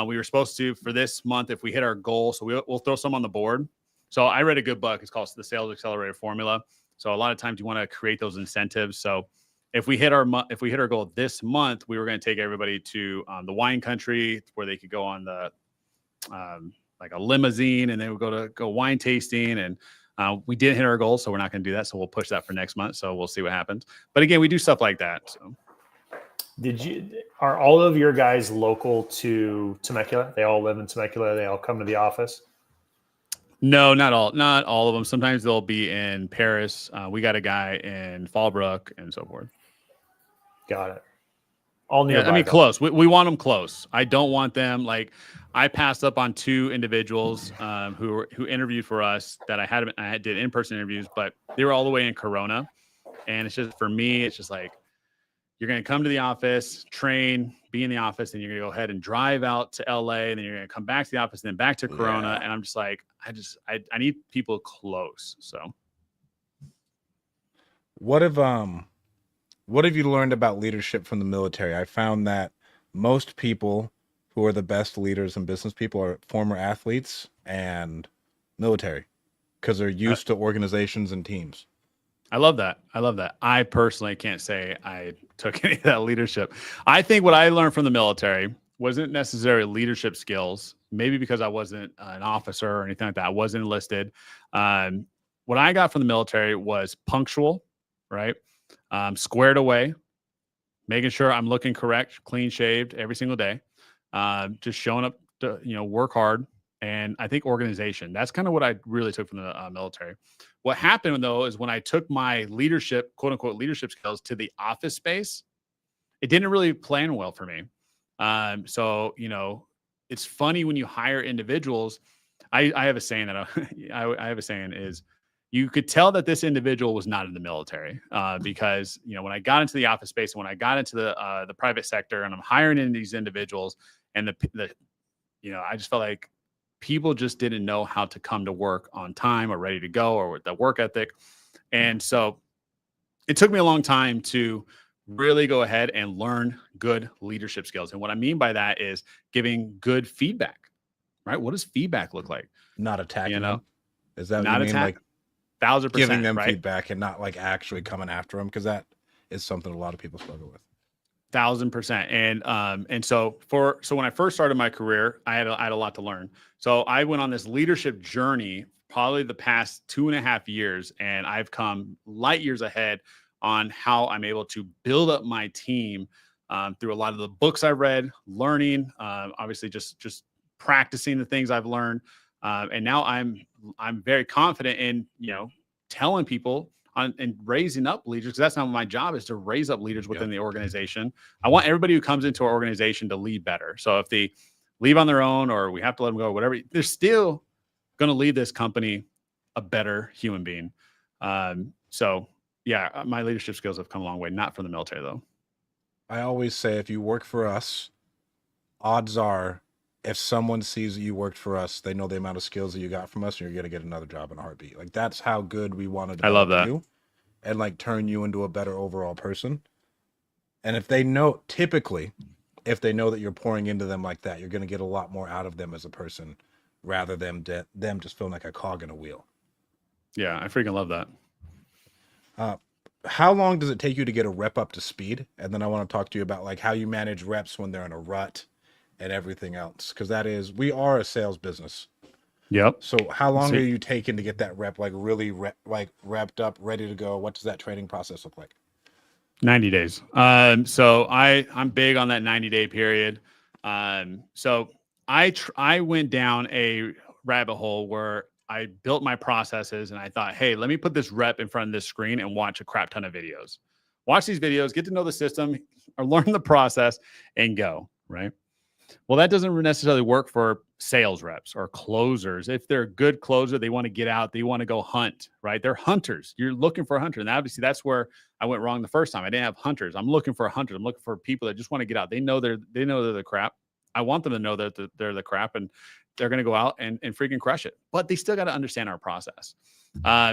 We were supposed to for this month if we hit our goal. So we'll throw some on the board. So I read a good book. It's called The Sales Accelerator Formula. So a lot of times you want to create those incentives. So if we hit our goal this month, we were going to take everybody to the wine country where they could go on the like a limousine, and they would go wine tasting. And we didn't hit our goal, so we're not going to do that. So we'll push that for next month. So we'll see what happens. But again, we do stuff like that. So. Are all of your guys local to Temecula? They all live in Temecula. They all come to the office? No, not all of them. Sometimes they'll be in Paris. We got a guy in Fallbrook and so forth. Got it. All nearby. Yeah, I mean, close. We want them close. I don't want them like. I passed up on 2 individuals who interviewed for us that I did in-person interviews, but they were all the way in Corona, and it's just for me. It's just like you're going to come to the office, train, be in the office, and you're going to go ahead and drive out to LA, and then you're going to come back to the office, and then back to Corona. And I'm just like, I need people close. So what have you learned about leadership from the military? I found that most people who are the best leaders and business people are former athletes and military, because they're used to organizations and teams. I love that. I love that. I personally can't say I took any of that leadership. I think what I learned from the military wasn't necessarily leadership skills, maybe because I wasn't an officer or anything like that. I wasn't enlisted. What I got from the military was punctual, right? Squared away, making sure I'm looking correct, clean shaved every single day, just showing up to, work hard. And I think organization, that's kind of what I really took from the military. What happened though, is when I took my leadership, quote unquote, leadership skills to the office space, it didn't really plan well for me. So, it's funny when you hire individuals. I have a saying that I have a saying is, you could tell that this individual was not in the military because, when I got into the office space and when I got into the private sector and I'm hiring in these individuals and I just felt like people just didn't know how to come to work on time or ready to go or with the work ethic. And so it took me a long time to really go ahead and learn good leadership skills. And what I mean by that is giving good feedback, right? What does feedback look like? Not attacking them. Is that not what you mean? Like 1,000%, giving them right? feedback and not like actually coming after them, because that is something a lot of people struggle with. 1,000%. And so when I first started my career, I had a lot to learn. So I went on this leadership journey, probably the past 2.5 years, and I've come light years ahead on how I'm able to build up my team through a lot of the books I've read, learning, obviously just practicing the things I've learned. And now I'm very confident in, telling people and raising up leaders, because that's not my job, is to raise up leaders within the organization. I want everybody who comes into our organization to lead better. So if they leave on their own or we have to let them go, or whatever, they're still going to lead this company a better human being. So yeah, my leadership skills have come a long way, not from the military though. I always say, if you work for us, odds are, if someone sees that you worked for us, they know the amount of skills that you got from us, and you're going to get another job in a heartbeat. Like, that's how good we want to develop you and like turn you into a better overall person. And if they know, typically, if they know that you're pouring into them like that, you're going to get a lot more out of them as a person, rather than them just feeling like a cog in a wheel. Yeah, I freaking love that. How long does it take you to get a rep up to speed? And then I want to talk to you about like how you manage reps when they're in a rut and everything else, because we are a sales business. Yep. So how long are you taking to get that rep like really repped up, ready to go? What does that training process look like? 90 days. So I'm big on that 90-day period. So I went down a rabbit hole where I built my processes and I thought, hey, let me put this rep in front of this screen and watch a crap ton of videos. Watch these videos, get to know the system or learn the process and go, right? Well, that doesn't necessarily work for sales reps or closers. If they're a good closer, they want to get out, they want to go hunt, right? They're hunters. You're looking for a hunter. And obviously that's where I went wrong the first time. I didn't have hunters. I'm looking for a hunter. I'm looking for people that just want to get out. They know they're the crap. I want them to know that they're the crap and they're going to go out and freaking crush it. But they still got to understand our process.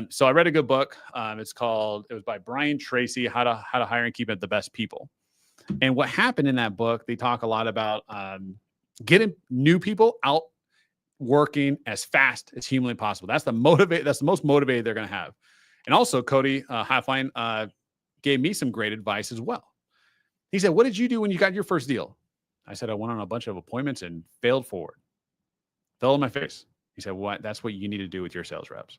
So I read a good book. It was by Brian Tracy, How to Hire and Keep the Best People. And what happened in that book, they talk a lot about getting new people out working as fast as humanly possible. That's the most motivated they're going to have. And also, Cody Halfline gave me some great advice as well. He said, "What did you do when you got your first deal?" I said, "I went on a bunch of appointments and failed forward. Fell on my face." He said, "What? That's what you need to do with your sales reps."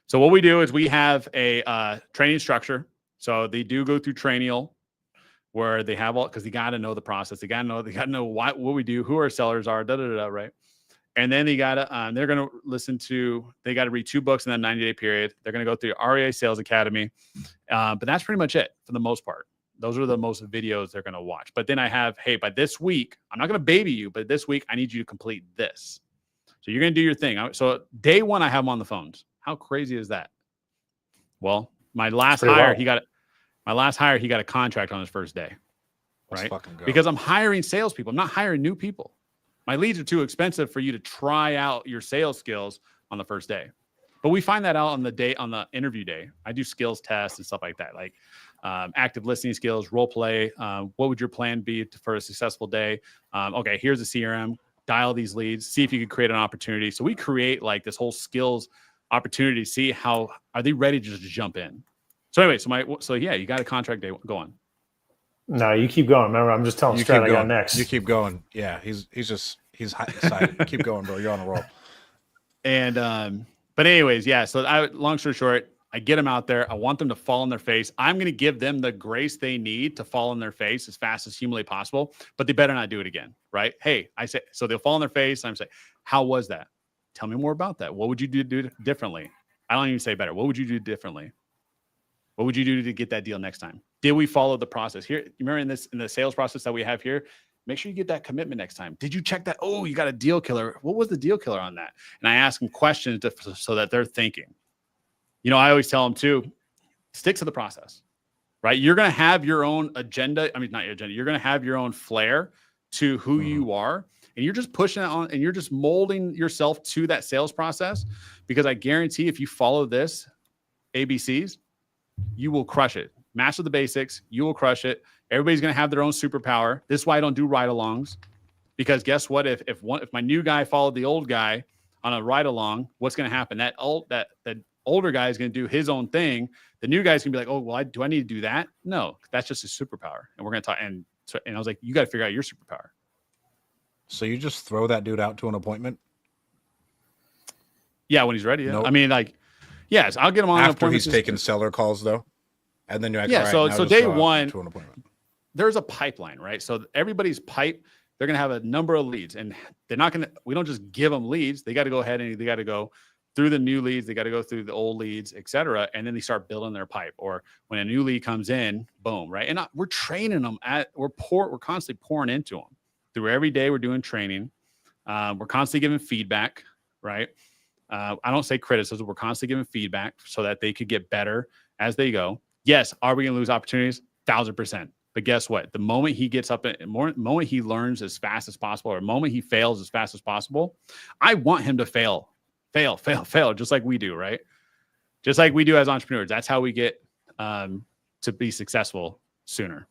So what we do is we have a training structure. So they do go through Trainial, where they have all, because they got to know the process. They got to know what we do, who our sellers are, right? And then they're going to they got to read 2 books in that 90-day period. They're going to go through REA Sales Academy. But that's pretty much it for the most part. Those are the most videos they're going to watch. But then I have, hey, by this week, I'm not going to baby you, but this week I need you to complete this. So you're going to do your thing. So day 1, I have them on the phones. How crazy is that? Well, my last hire, he got a contract on his first day, right? Because I'm hiring salespeople. I'm not hiring new people. My leads are too expensive for you to try out your sales skills on the first day. But we find that out on the interview day. I do skills tests and stuff like that. Like, active listening skills, role play. What would your plan be for a successful day? Okay, here's a CRM. Dial these leads. See if you could create an opportunity. So we create like this whole skills opportunity. See how are they ready to just jump in. So anyway, so yeah, you got a contract day going. No, you keep going. Remember, I'm just telling Strat I got next. You keep going. Yeah, he's excited. Keep going, bro. You're on a roll. And but anyways, yeah. So long story short, I get them out there. I want them to fall on their face. I'm going to give them the grace they need to fall on their face as fast as humanly possible, but they better not do it again, right? Hey, I say, so they'll fall on their face. I'm saying, how was that? Tell me more about that. What would you do differently? I don't even say better. What would you do differently? What would you do to get that deal next time? Did we follow the process here? You remember in the sales process that we have here? Make sure you get that commitment next time. Did you check that? Oh, you got a deal killer. What was the deal killer on that? And I ask them questions so that they're thinking. You know, I always tell them too, stick to the process, right? You're going to have your own agenda. I mean, not your agenda. You're going to have your own flair to who you are. And you're just pushing it on and you're just molding yourself to that sales process, because I guarantee if you follow this ABCs, you will crush it. Master the basics. You will crush it. Everybody's going to have their own superpower. This is why I don't do ride-alongs, because guess what? If my new guy followed the old guy on a ride-along, what's going to happen? That older guy is going to do his own thing. The new guy's going to be like, oh, well, do I need to do that? No, that's just a superpower. And we're going to talk. And I was like, you got to figure out your superpower. So you just throw that dude out to an appointment? Yeah, when he's ready. Yeah. Nope. I mean, like, yes, I'll get him on after he's taking seller calls, though. And then you're like, yeah. So day one, to an appointment. There's a pipeline, right? So everybody's pipe, they're going to have a number of leads, and they're not going to. We don't just give them leads. They got to go ahead and they got to go through the new leads. They got to go through the old leads, et cetera. And then they start building their pipe. Or when a new lead comes in, boom, right? And we're training them we're constantly pouring into them through every day. We're doing training. We're constantly giving feedback, right? I don't say criticism. We're constantly giving feedback so that they could get better as they go. Yes. Are we going to lose opportunities? 1,000%. But guess what? The moment he gets up, moment he learns as fast as possible, or the moment he fails as fast as possible, I want him to fail, just like we do, right? Just like we do as entrepreneurs. That's how we get to be successful sooner.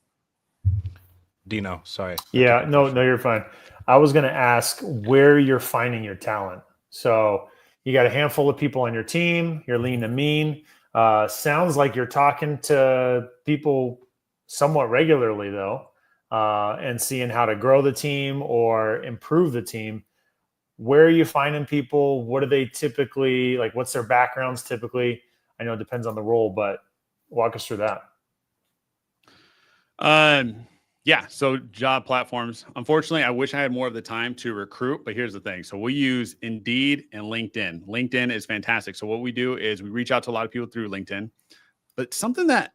Dino, sorry. Yeah, no, you're fine. I was going to ask where you're finding your talent. So you got a handful of people on your team. You're lean and mean. Sounds like you're talking to people somewhat regularly, though, and seeing how to grow the team or improve the team. Where are you finding people? What are they typically like? What's their backgrounds typically? I know it depends on the role, but walk us through that. Yeah. So job platforms. Unfortunately, I wish I had more of the time to recruit, but here's the thing. So we use Indeed and LinkedIn. LinkedIn is fantastic. So what we do is we reach out to a lot of people through LinkedIn, but something that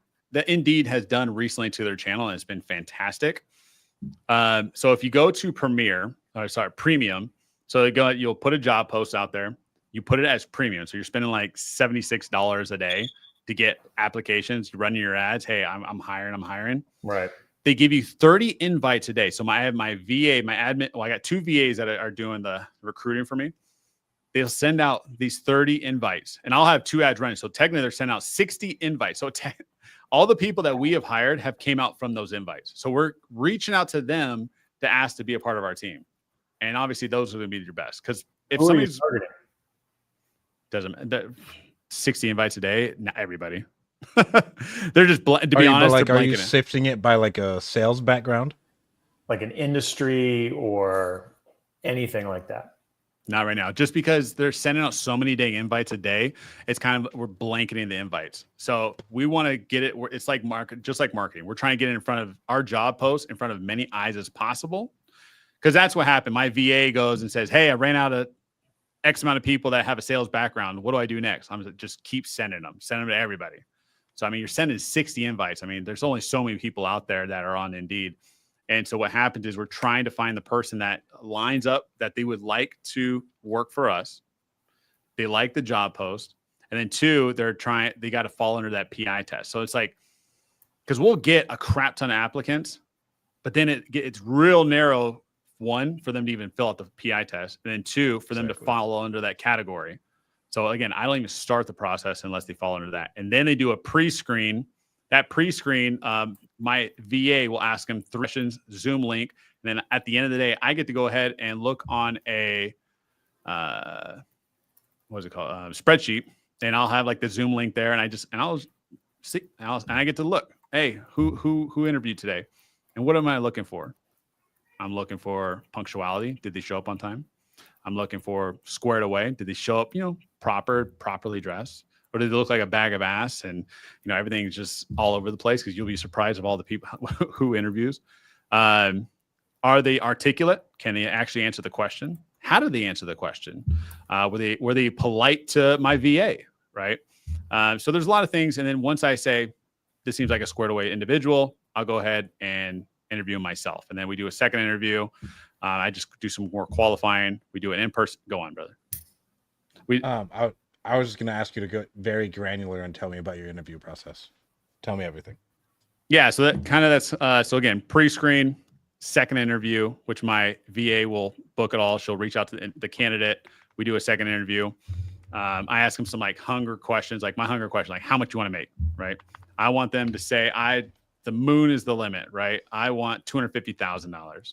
Indeed has done recently to their channel, and it's been fantastic. So if you go to Premium, so you'll put a job post out there. You put it as premium. So you're spending like $76 a day to get applications. You're running your ads. Hey, I'm hiring. Right. They give you 30 invites a day. So I have my VA, my admin. Well, I got 2 VAs that are doing the recruiting for me. They'll send out these 30 invites, and I'll have 2 ads running. So technically, they're sending out 60 invites. So all the people that we have hired have came out from those invites. So we're reaching out to them to ask to be a part of our team. And obviously, those are going to be your best, because if somebody's targeting, 60 invites a day, not everybody. They're just to be honest. Are you sifting it by like a sales background, like an industry or anything like that? Not right now. Just because they're sending out so many dang invites a day, it's kind of, we're blanketing the invites. So we want to get it. It's like just like marketing. We're trying to get it in front of our job post, in front of many eyes as possible. Because that's what happened. My VA goes and says, hey, I ran out of X amount of people that have a sales background. What do I do next? I'm going to just keep sending them to everybody. So, I mean, you're sending 60 invites. I mean, there's only so many people out there that are on Indeed. And so what happens is we're trying to find the person that lines up, that they would like to work for us. They like the job post. And then 2, they got to fall under that PI test. So it's like, because we'll get a crap ton of applicants, but then it's real narrow. 1, for them to even fill out the PI test. And then 2, for them to fall under that category. So again, I don't even start the process unless they fall under that. And then they do a pre-screen That pre-screen, my VA will ask them 3 questions, Zoom link. And then at the end of the day, I get to go ahead and look on a, what is it called? Spreadsheet. And I'll have like the Zoom link there. And I'll see, and I get to look, hey, who interviewed today? And what am I looking for? I'm looking for punctuality. Did they show up on time? I'm looking for squared away. Did they show up, properly dressed? Or did they look like a bag of ass and, everything's just all over the place? Because you'll be surprised of all the people who interviews. Are they articulate? Can they actually answer the question? How did they answer the question? Were they polite to my VA, right? So there's a lot of things. And then once I say, this seems like a squared away individual, I'll go ahead and interview myself. And then we do a second interview. I just do some more qualifying. We do an in-person. Go on, brother. I was just going to ask you to go very granular and tell me about your interview process. Tell me everything. Yeah. So so again, pre-screen, second interview, which my VA will book it all. She'll reach out to the candidate. We do a second interview. I ask them some like hunger questions, like my hunger question, like how much you want to make, right? I want them to say, the moon is the limit, right? I want $250,000.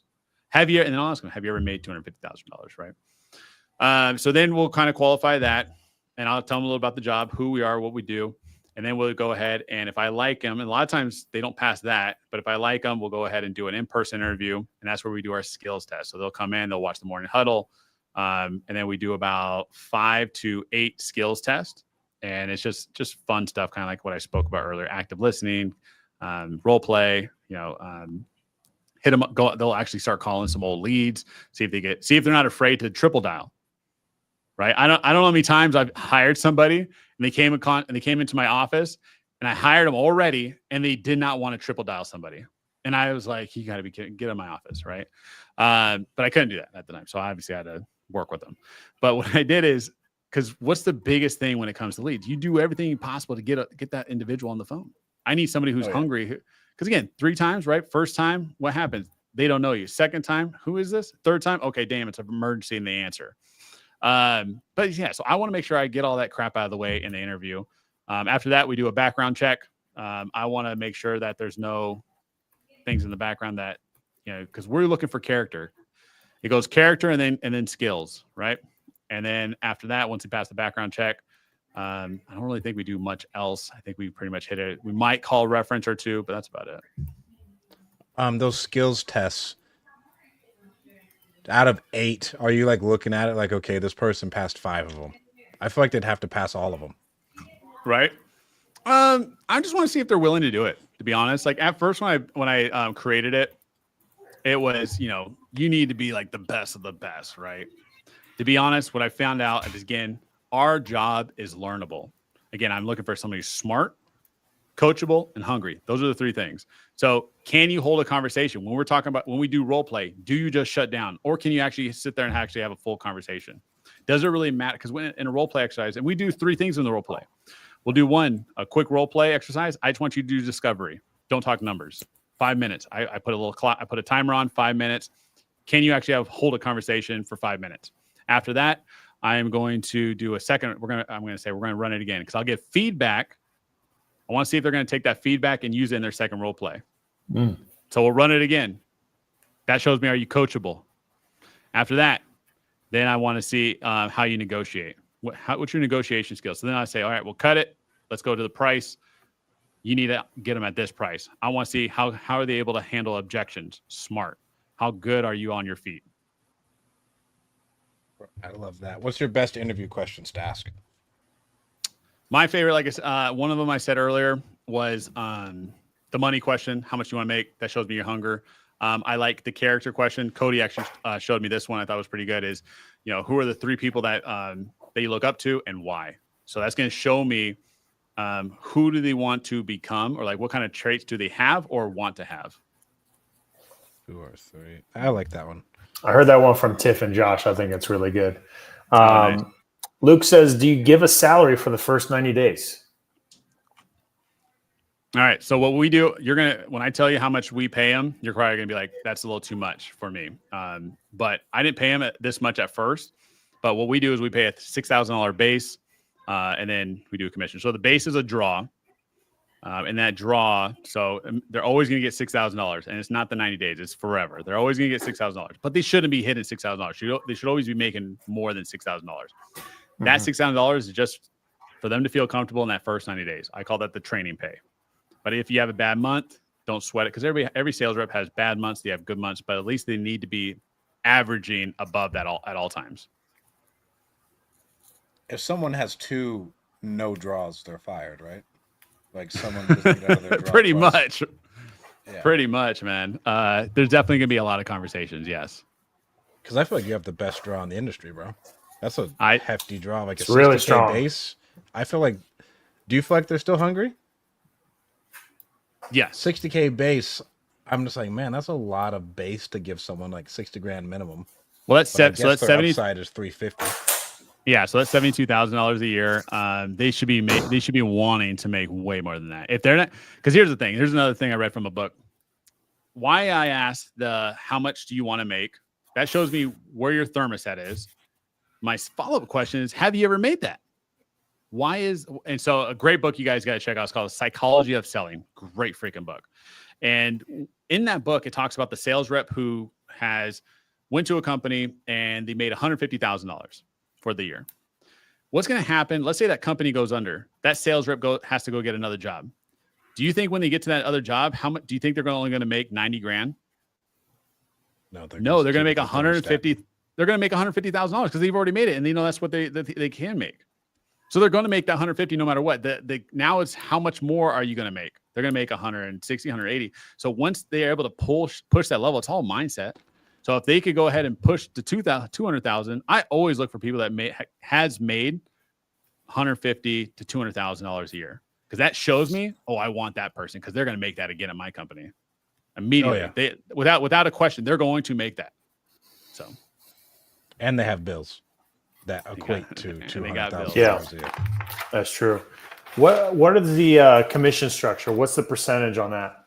And then I'll ask them, have you ever made $250,000, right? So then we'll kind of qualify that, and I'll tell them a little about the job, who we are, what we do, and then we'll go ahead, and if I like them, and a lot of times they don't pass that, but if I like them, we'll go ahead and do an in-person interview, and that's where we do our skills test. So they'll come in, they'll watch the morning huddle, and then we do about 5 to 8 skills tests, and it's just fun stuff, kind of like what I spoke about earlier: active listening, role play, hit them up. They'll actually start calling some old leads, see if they're not afraid to triple dial. Right. I don't know how many times I've hired somebody and they came into my office and I hired them already and they did not want to triple dial somebody. And I was like, you got to be kidding, get in my office. Right. But I couldn't do that at the time. So obviously I had to work with them. But what I did is, because what's the biggest thing when it comes to leads? You do everything possible to get that individual on the phone. I need somebody who's hungry. Because again, 3 times, right? First time, what happens? They don't know you. Second time, who is this? Third time, okay, damn, it's an emergency and they answer. But yeah, so I want to make sure I get all that crap out of the way in the interview. After that, we do a background check. I want to make sure that there's no things in the background that, because we're looking for character. It goes character and then skills, right? And then after that, once we pass the background check, I don't really think we do much else. I think we pretty much hit it. We might call a reference or 2, but that's about it. Those skills tests, out of 8, are you like looking at it like, okay, this person passed 5 of them? I feel like they'd have to pass all of them. Right. I just want to see if they're willing to do it, to be honest. Like at first when I created it, it was, you need to be like the best of the best, right? To be honest, what I found out is, again, our job is learnable. Again, I'm looking for somebody who's smart, coachable, and hungry. Those are the 3 things. So can you hold a conversation? When we do role play, do you just shut down? Or can you actually sit there and actually have a full conversation? Does it really matter? Because when in a role play exercise, and we do 3 things in the role play. We'll do a quick role play exercise. I just want you to do discovery. Don't talk numbers. 5 minutes. I put a little clock. I put a timer on 5 minutes. Can you actually hold a conversation for 5 minutes? After that, I am going to do a second. We're going to run it again because I'll get feedback. I want to see if they're going to take that feedback and use it in their second role play. So we'll run it again. That shows me, are you coachable? After that, then I want to see how you negotiate. What's your negotiation skills? So then I say, all right, we'll cut it. Let's go to the price. You need to get them at this price. I want to see how are they able to handle objections? Smart. How good are you on your feet? I love that. What's your best interview questions to ask? My favorite, like I said, one of them I said earlier was the money question. How much do you want to make? That shows me your hunger. I like the character question. Cody actually showed me this one. I thought was pretty good. Is, who are the 3 people that you look up to and why? So that's going to show me who do they want to become, or like what kind of traits do they have or want to have. 2 or 3. I like that one. I heard that one from Tiff and Josh. I think it's really good. Nice. Luke says, do you give a salary for the first 90 days? All right. So what we do, when I tell you how much we pay them, you're probably going to be like, that's a little too much for me. But I didn't pay them this much at first. But what we do is we pay a $6,000 base, and then we do a commission. So the base is a draw. in that draw. So they're always going to get $6,000, and it's not the 90 days; it's forever. They're always going to get $6,000, but they shouldn't be hitting $6,000. They should always be making more than $6,000. That $6,000 is just for them to feel comfortable in that first 90 days. I call that the training pay. But if you have a bad month, don't sweat it, because every sales rep has bad months. They have good months, but at least they need to be averaging above that at all times. If someone has 2 no draws, they're fired, right? Like someone just get out of their draw Pretty twice. much. Yeah. Pretty much, man. There's definitely gonna be a lot of conversations. Yes. Because I feel like you have the best draw in the industry, bro. That's a hefty draw, like a 60K really strong base. I feel like. Do you feel like they're still hungry? Yeah. 60K base. I'm just like, man, that's a lot of base to give someone like 60 grand minimum. Well, that's 70. Upside is 350. Yeah, so that's $72,000 a year. They should be wanting to make way more than that. If they're not, because here's the thing. Here's another thing I read from a book. Why I asked how much do you want to make? That shows me where your thermostat is. My follow-up question is, have you ever made that? And so a great book you guys got to check out. It's called Psychology of Selling. Great freaking book. And in that book, it talks about the sales rep who went to a company and they made $150,000 for the year. What's going to happen? Let's say that company goes under. That sales rep has to go get another job. Do you think when they get to that other job, how much do you think they're only going to make 90 grand? No, they're going to make 150. They're going to make $150,000 because they've already made it, and they know that's what they can make. So they're going to make that 150 no matter what. Now it's how much more are you going to make? They're going to make 160, 180. So once they're able to push that level, it's all mindset. So if they could go ahead and push to 200,000, I always look for people that has made $150,000 to $200,000 a year, because that shows me, I want that person, because they're going to make that again at my company immediately. Oh, yeah. Without a question, they're going to make that. So, and they have bills that equate to $200,000 a year. That's true. What is the commission structure? What's the percentage on that?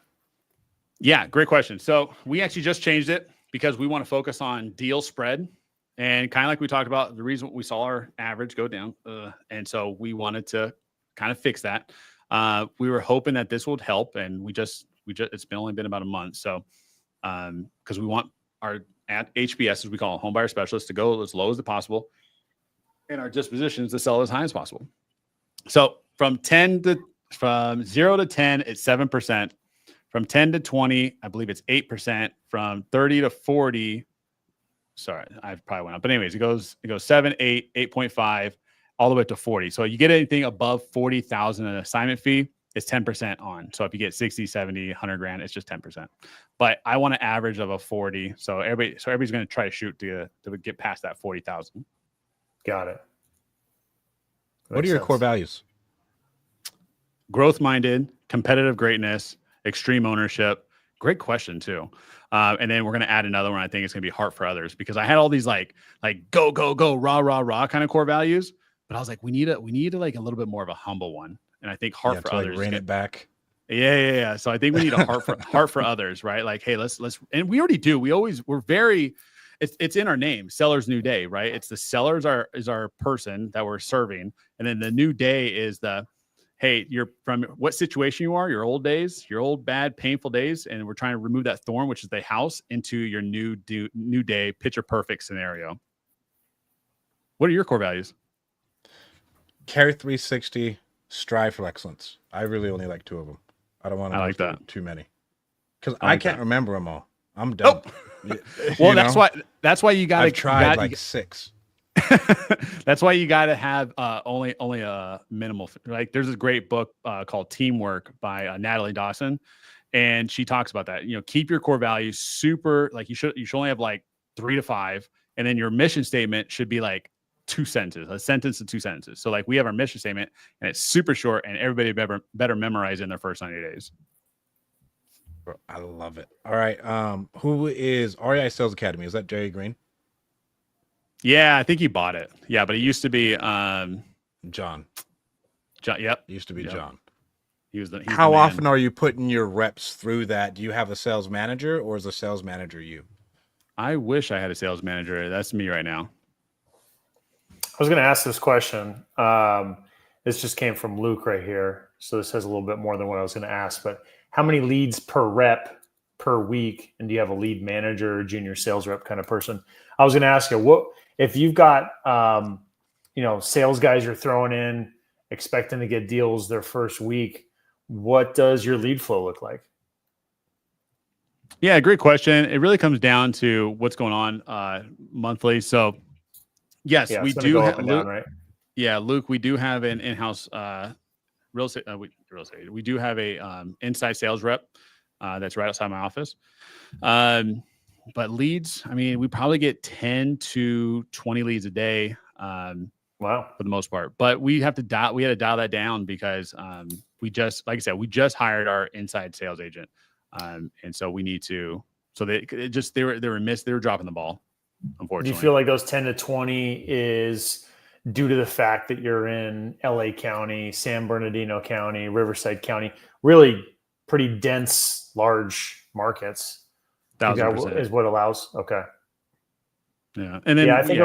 Yeah, great question. So we actually just changed it, because we want to focus on deal spread, and kind of like we talked about, the reason we saw our average go down. And so we wanted to kind of fix that. We were hoping that this would help, and it's only been about a month. So, because we want our at HBS, as we call it, home buyer specialists, to go as low as possible, and our dispositions to sell as high as possible. So from 0 to 10, it's 7%. From 10 to 20, I believe it's 8%. From 30 to 40, sorry, I probably went up. But anyways, it goes 7, 8, 8.5, all the way up to 40. So you get anything above 40,000 an assignment fee, it's 10% on. So if you get 60, 70, 100 grand, it's just 10%. But I want an average of a 40. So everybody's going to try to shoot to get past that 40,000. Got it. What are your core values? Growth-minded, competitive greatness, extreme ownership. Great question too. And then we're going to add another one. I think it's going to be heart for others, because I had all these like go, go, go, rah, rah, rah kind of core values. But I was like, we need like a little bit more of a humble one. And I think heart for others. Rein it back. Yeah. So I think we need a heart for others, right? Like, hey, let's, and we already do. We're very, it's in our name, Seller's New Day, right? It's the sellers is our person that we're serving. And then the new day is hey, you're from what situation you are, your old days, your old bad, painful days. And we're trying to remove that thorn, which is the house, into your new day, picture perfect scenario. What are your core values? Carry 360, strive for excellence. I really only like 2 of them. I don't want to like that. Too many, because I can't remember them all. I'm done. Well, that's why you got to try like 6. That's why you got to have only a minimal. Like there's a great book called Teamwork by Natalie Dawson, and she talks about that. Keep your core values super. Like you should only have like 3 to 5, and then your mission statement should be like 2 sentences, a sentence to 2 sentences. So like we have our mission statement, and it's super short, and everybody better memorize it in their first 90 days. I love it. All right, who is REI Sales Academy? Is that Jerry Green? Yeah, I think he bought it. Yeah, but it used to be John. Yep. Used to be John. How often are you putting your reps through that? Do you have a sales manager, or is the sales manager you? I wish I had a sales manager. That's me right now. I was going to ask this question. This just came from Luke right here. So this has a little bit more than what I was going to ask, but how many leads per rep per week? And do you have a lead manager, junior sales rep kind of person? I was going to ask you, what if you've got, sales guys you're throwing in, expecting to get deals their first week, what does your lead flow look like? Yeah, great question. It really comes down to what's going on monthly. So yes, Yeah, we it's gonna do go have up and down, right? Yeah, Luke, we do have an in-house real estate. We do have a inside sales rep that's right outside my office. But leads, I mean, we probably get 10 to 20 leads a day. Wow. For the most part, but we had to dial that down because we just, like I said, we just hired our inside sales agent, and so we need to. So they were dropping the ball, unfortunately. Do you feel like those 10 to 20 is due to the fact that you're in LA County, San Bernardino County, Riverside County, really pretty dense, large markets? 1,000% is what allows. Okay. Yeah, and then I think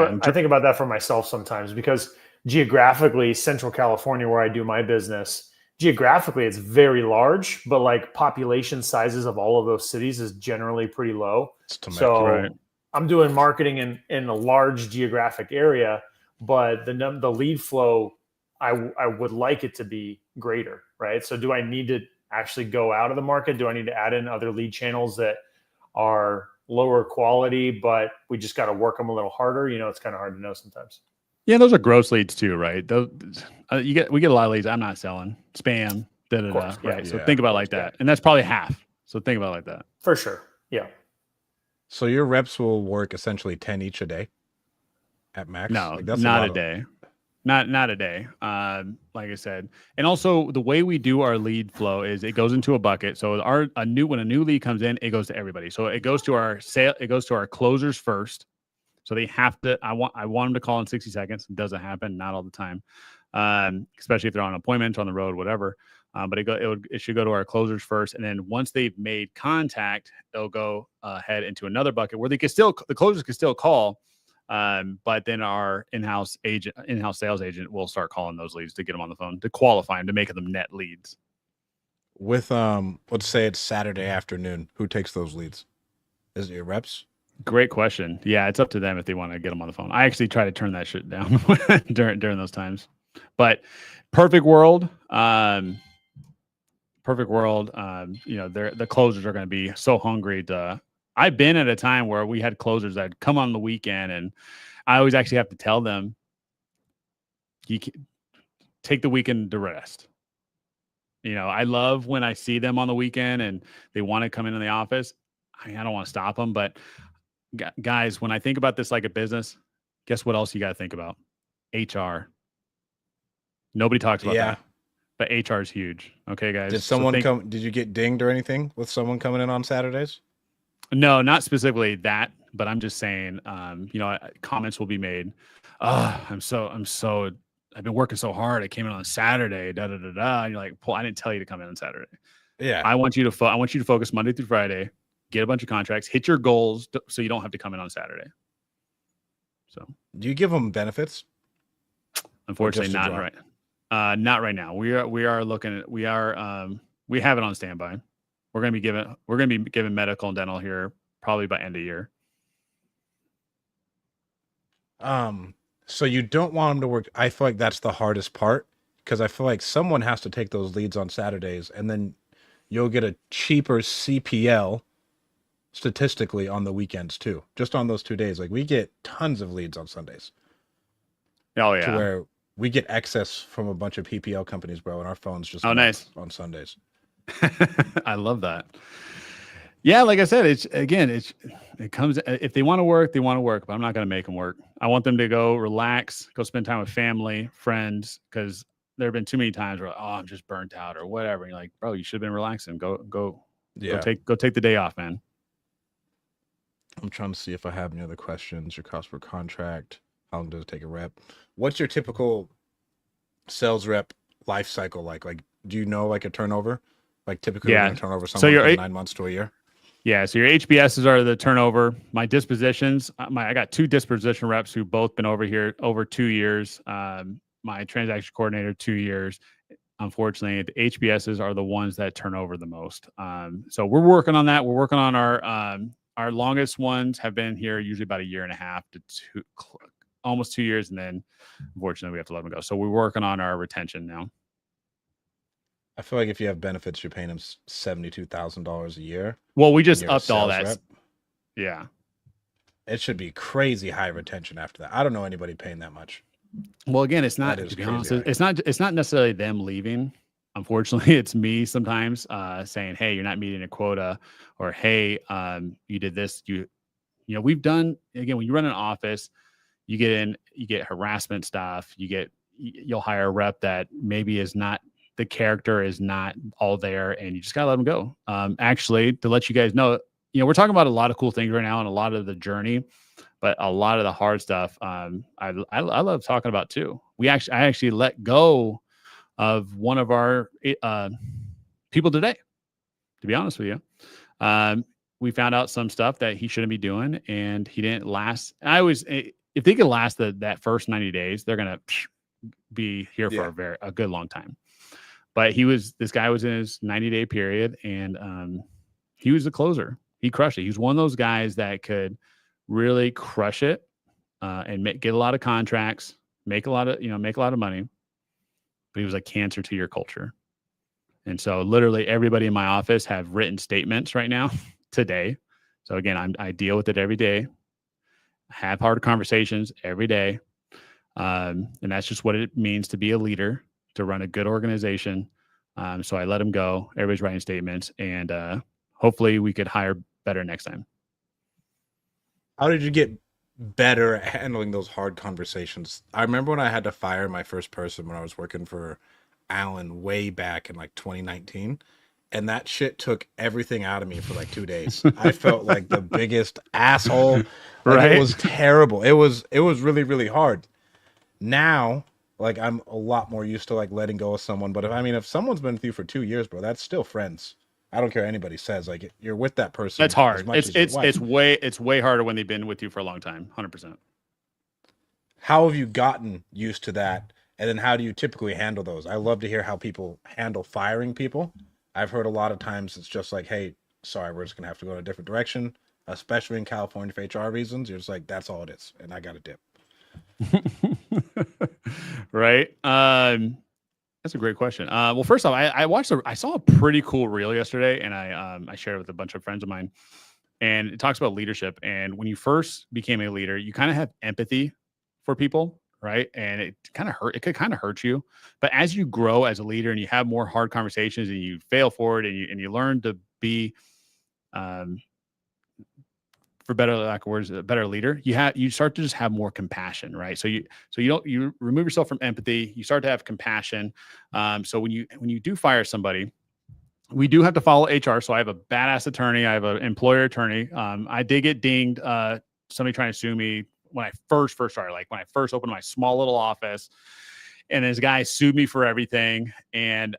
about that for myself sometimes, because geographically, Central California, where I do my business, geographically it's very large, but like population sizes of all of those cities is generally pretty low. So right. I'm doing marketing in a large geographic area, but the lead flow, I would like it to be greater, right? So do I need to actually go out of the market? Do I need to add in other lead channels that are lower quality, but we just got to work them a little harder? It's kind of hard to know sometimes. Yeah, those are gross leads too, right? Those we get a lot of leads. I'm not selling spam, Course, right? yeah. So think about it like that, and that's probably half. So think about it like that for sure. Yeah. So your reps will work essentially 10 each a day at max? No, Like, that's not a day. Not a day. Like I said, and also the way we do our lead flow is it goes into a bucket. So when a new lead comes in, it goes to everybody. So it goes to our closers first. So they have to. I want them to call in 60 seconds. It doesn't happen, not all the time, especially if they're on an appointment, on the road, whatever. But it should go to our closers first, and then once they've made contact, they'll go ahead into another bucket where the closers can still call. But then our in-house sales agent will start calling those leads to get them on the phone, to qualify them, to make them net leads. With let's say it's Saturday afternoon, who takes those leads? Is it your reps? Great question. Yeah, it's up to them if they want to get them on the phone. I actually try to turn that shit down during those times. But perfect world, the closers are going to be so hungry to. I've been at a time where we had closers that come on the weekend, and I always actually have to tell them, you can take the weekend to rest. I love when I see them on the weekend and they want to come into the office. I don't want to stop them, but guys, when I think about this like a business, guess what else you got to think about? HR. Nobody talks about that, but HR is huge. Okay, guys. Did you get dinged or anything with someone coming in on Saturdays? No, not specifically that, but I'm just saying, comments will be made. I've been working so hard. I came in on Saturday, da da da da. And you're like, I didn't tell you to come in on Saturday. Yeah. I want you to focus Monday through Friday, get a bunch of contracts, hit your goals, so you don't have to come in on Saturday. So, do you give them benefits? Unfortunately, not right. Not right now. We are looking at. We have it on standby. We're going to be giving medical and dental here probably by end of year. So you don't want them to work. I feel like that's the hardest part, because I feel like someone has to take those leads on Saturdays, and then you'll get a cheaper CPL statistically on the weekends too. Just on those 2 days, like we get tons of leads on Sundays. Oh yeah, to where we get excess from a bunch of PPL companies, bro, and our phones just nice on Sundays. I love that. Yeah, like I said, it comes, if they want to work, but I'm not going to make them work. I want them to go relax, go spend time with family, friends, because there have been too many times where, I'm just burnt out or whatever. And you're like, bro, you should have been relaxing. Go take the day off, man. I'm trying to see if I have any other questions. Your cost per contract. How long does it take a rep? What's your typical sales rep life cycle like? Like, do you know like a turnover? Like typically you're going to turn over someone from 9 months to a year? Yeah, so your HBSs are the turnover. My dispositions, I got 2 disposition reps who've both been over here over 2 years. My transaction coordinator, 2 years. unfortunately, the HBSs are the ones that turn over the most. So we're working on that. We're working on our longest ones have been here usually about 1.5 years to almost 2 years, and then unfortunately we have to let them go. So we're working on our retention now. I feel like if you have benefits, you're paying them $72,000 a year. Well, we just and you're a upped all sales that. rep. Yeah. It should be crazy high retention after that. I don't know anybody paying that much. Well, again, it's not, That is to be crazy honest, high. it's not necessarily them leaving. Unfortunately, it's me sometimes saying, "Hey, you're not meeting a quota," or "Hey, you did this." We've done, again, when you run an office, you get harassment stuff. You'll hire a rep that maybe is not, the character is not all there, and you just gotta let them go. Actually, to let you guys know, we're talking about a lot of cool things right now and a lot of the journey, but a lot of the hard stuff, I love talking about too. I actually let go of one of our people today, to be honest with you. We found out some stuff that he shouldn't be doing, and he didn't last. If they can last that first 90 days, they're going to be here for a good long time. But this guy was in his 90-day period, and he was the closer. He crushed it. He was one of those guys that could really crush it and get a lot of contracts, make a lot of money. But he was a cancer to your culture. And so literally everybody in my office have written statements right now today. So again, I deal with it every day, have hard conversations every day. And that's just what it means to be a leader, to run a good organization. So I let him go. Everybody's writing statements, and hopefully we could hire better next time. How did you get better at handling those hard conversations? I remember when I had to fire my first person when I was working for Alan way back in like 2019, and that shit took everything out of me for like 2 days. I felt like the biggest asshole. Like, right? It was terrible. It was really, really hard. Now, like, I'm a lot more used to like letting go of someone. But if someone's been with you for 2 years, bro, that's still friends. I don't care what anybody says. Like, you're with that person. That's hard. As as It's way harder when they've been with you for a long time. 100%. How have you gotten used to that? And then how do you typically handle those? I love to hear how people handle firing people. I've heard a lot of times it's just like, hey, sorry, we're just going to have to go in a different direction, especially in California for HR reasons. You're just like, that's all it is. And I got to dip. Right. That's a great question. Well, first off, I saw a pretty cool reel yesterday, and I shared it with a bunch of friends of mine, and it talks about leadership. And when you first became a leader, you kind of have empathy for people, right? And it could kind of hurt you. But as you grow as a leader and you have more hard conversations and you fail forward and you learn to be, for better lack of words, a better leader, you start to just have more compassion, right? So you remove yourself from empathy, you start to have compassion. So when you do fire somebody, we do have to follow HR. So I have a badass attorney, I have an employer attorney. I did get dinged, somebody trying to sue me when I first started, like when I first opened my small little office, and this guy sued me for everything. And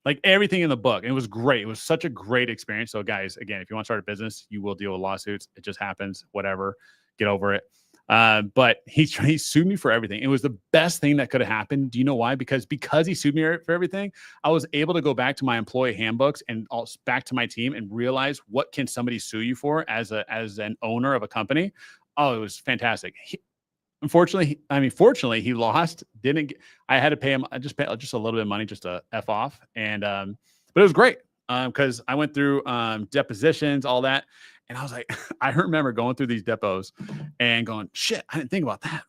like everything in the book. And it was great. It was such a great experience. So guys, again, if you want to start a business, you will deal with lawsuits. It just happens, whatever, get over it. But he sued me for everything. It was the best thing that could have happened. Do you know why? Because he sued me for everything, I was able to go back to my employee handbooks and also back to my team and realize what can somebody sue you for as an owner of a company. Oh, it was fantastic. Fortunately, he lost. I had to pay him. I just paid just a little bit of money just to F off. And but it was great because I went through depositions, all that. And I was like, I remember going through these depots and going, shit, I didn't think about that.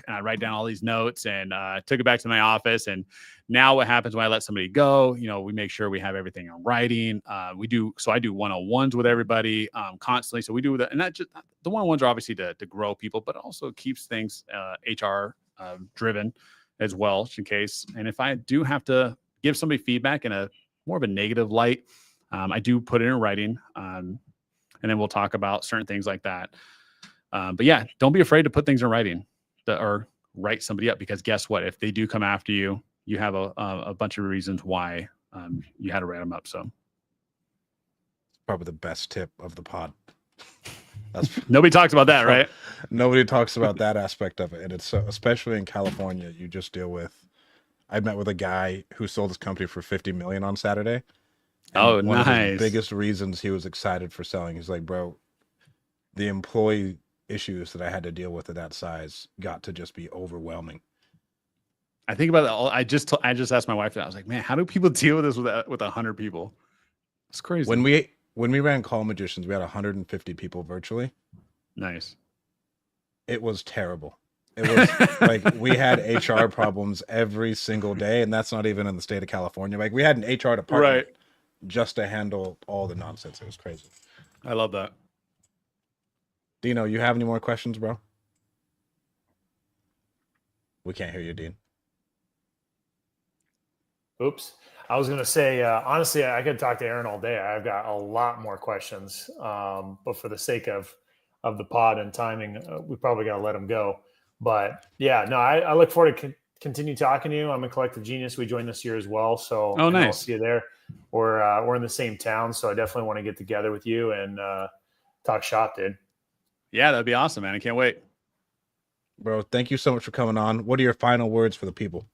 And I write down all these notes and took it back to my office. And now what happens when I let somebody go, we make sure we have everything in writing. I do one-on-ones with everybody constantly. So we do that. And that just, the one-on-ones are obviously to grow people, but it also keeps things HR driven as well, in case. And if I do have to give somebody feedback in a more of a negative light, I do put it in writing. And then we'll talk about certain things like that. But yeah, don't be afraid to put things in writing or write somebody up, because guess what? If they do come after you, you have a bunch of reasons why you had to write them up. So Probably the best tip of the pod. Nobody talks about that, right? Nobody talks about that aspect of it. And it's especially in California, you just deal with I met with a guy who sold his company for 50 million on Saturday. And Oh, one of his nice. biggest reasons he was excited for selling, he's like, bro, the employee issues that I had to deal with at that size got to just be overwhelming. I think about that. I just asked my wife that. I was like, man, how do people deal with this with 100 people? It's crazy. When we ran Call Magicians, we had 150 people virtually. Nice. It was terrible. It was like we had HR problems every single day, and that's not even in the state of California. Like we had an HR department Right. just to handle all the nonsense. It was crazy. I love that. Dino, you have any more questions, bro? We can't hear you, Dean. Oops. I was going to say, honestly, I could talk to Aaron all day. I've got a lot more questions, but for the sake of the pod and timing, we probably got to let him go. But yeah, no, I look forward to continue talking to you. I'm a Collective Genius. We joined this year as well, so Oh, nice. I'll see you there. We're in the same town, so I definitely want to get together with you and talk shop, dude. Yeah, that'd be awesome, man. I can't wait. Bro, thank you so much for coming on. What are your final words for the people?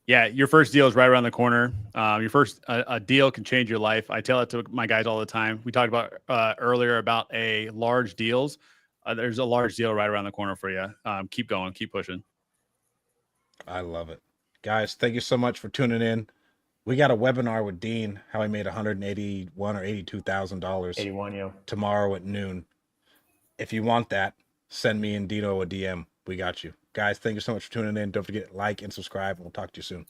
Yeah, your first deal is right around the corner. Your first a deal can change your life. I tell it to my guys all the time. We talked about earlier about a large deals. There's a large deal right around the corner for you. Keep going, keep pushing. I love it. Guys, thank you so much for tuning in. We got a webinar with Dean, how he made $181,000 or $82,000 81, yeah. tomorrow at noon. If you want that, send me and Dino a DM. We got you. Guys, thank you so much for tuning in. Don't forget to like and subscribe, and we'll talk to you soon.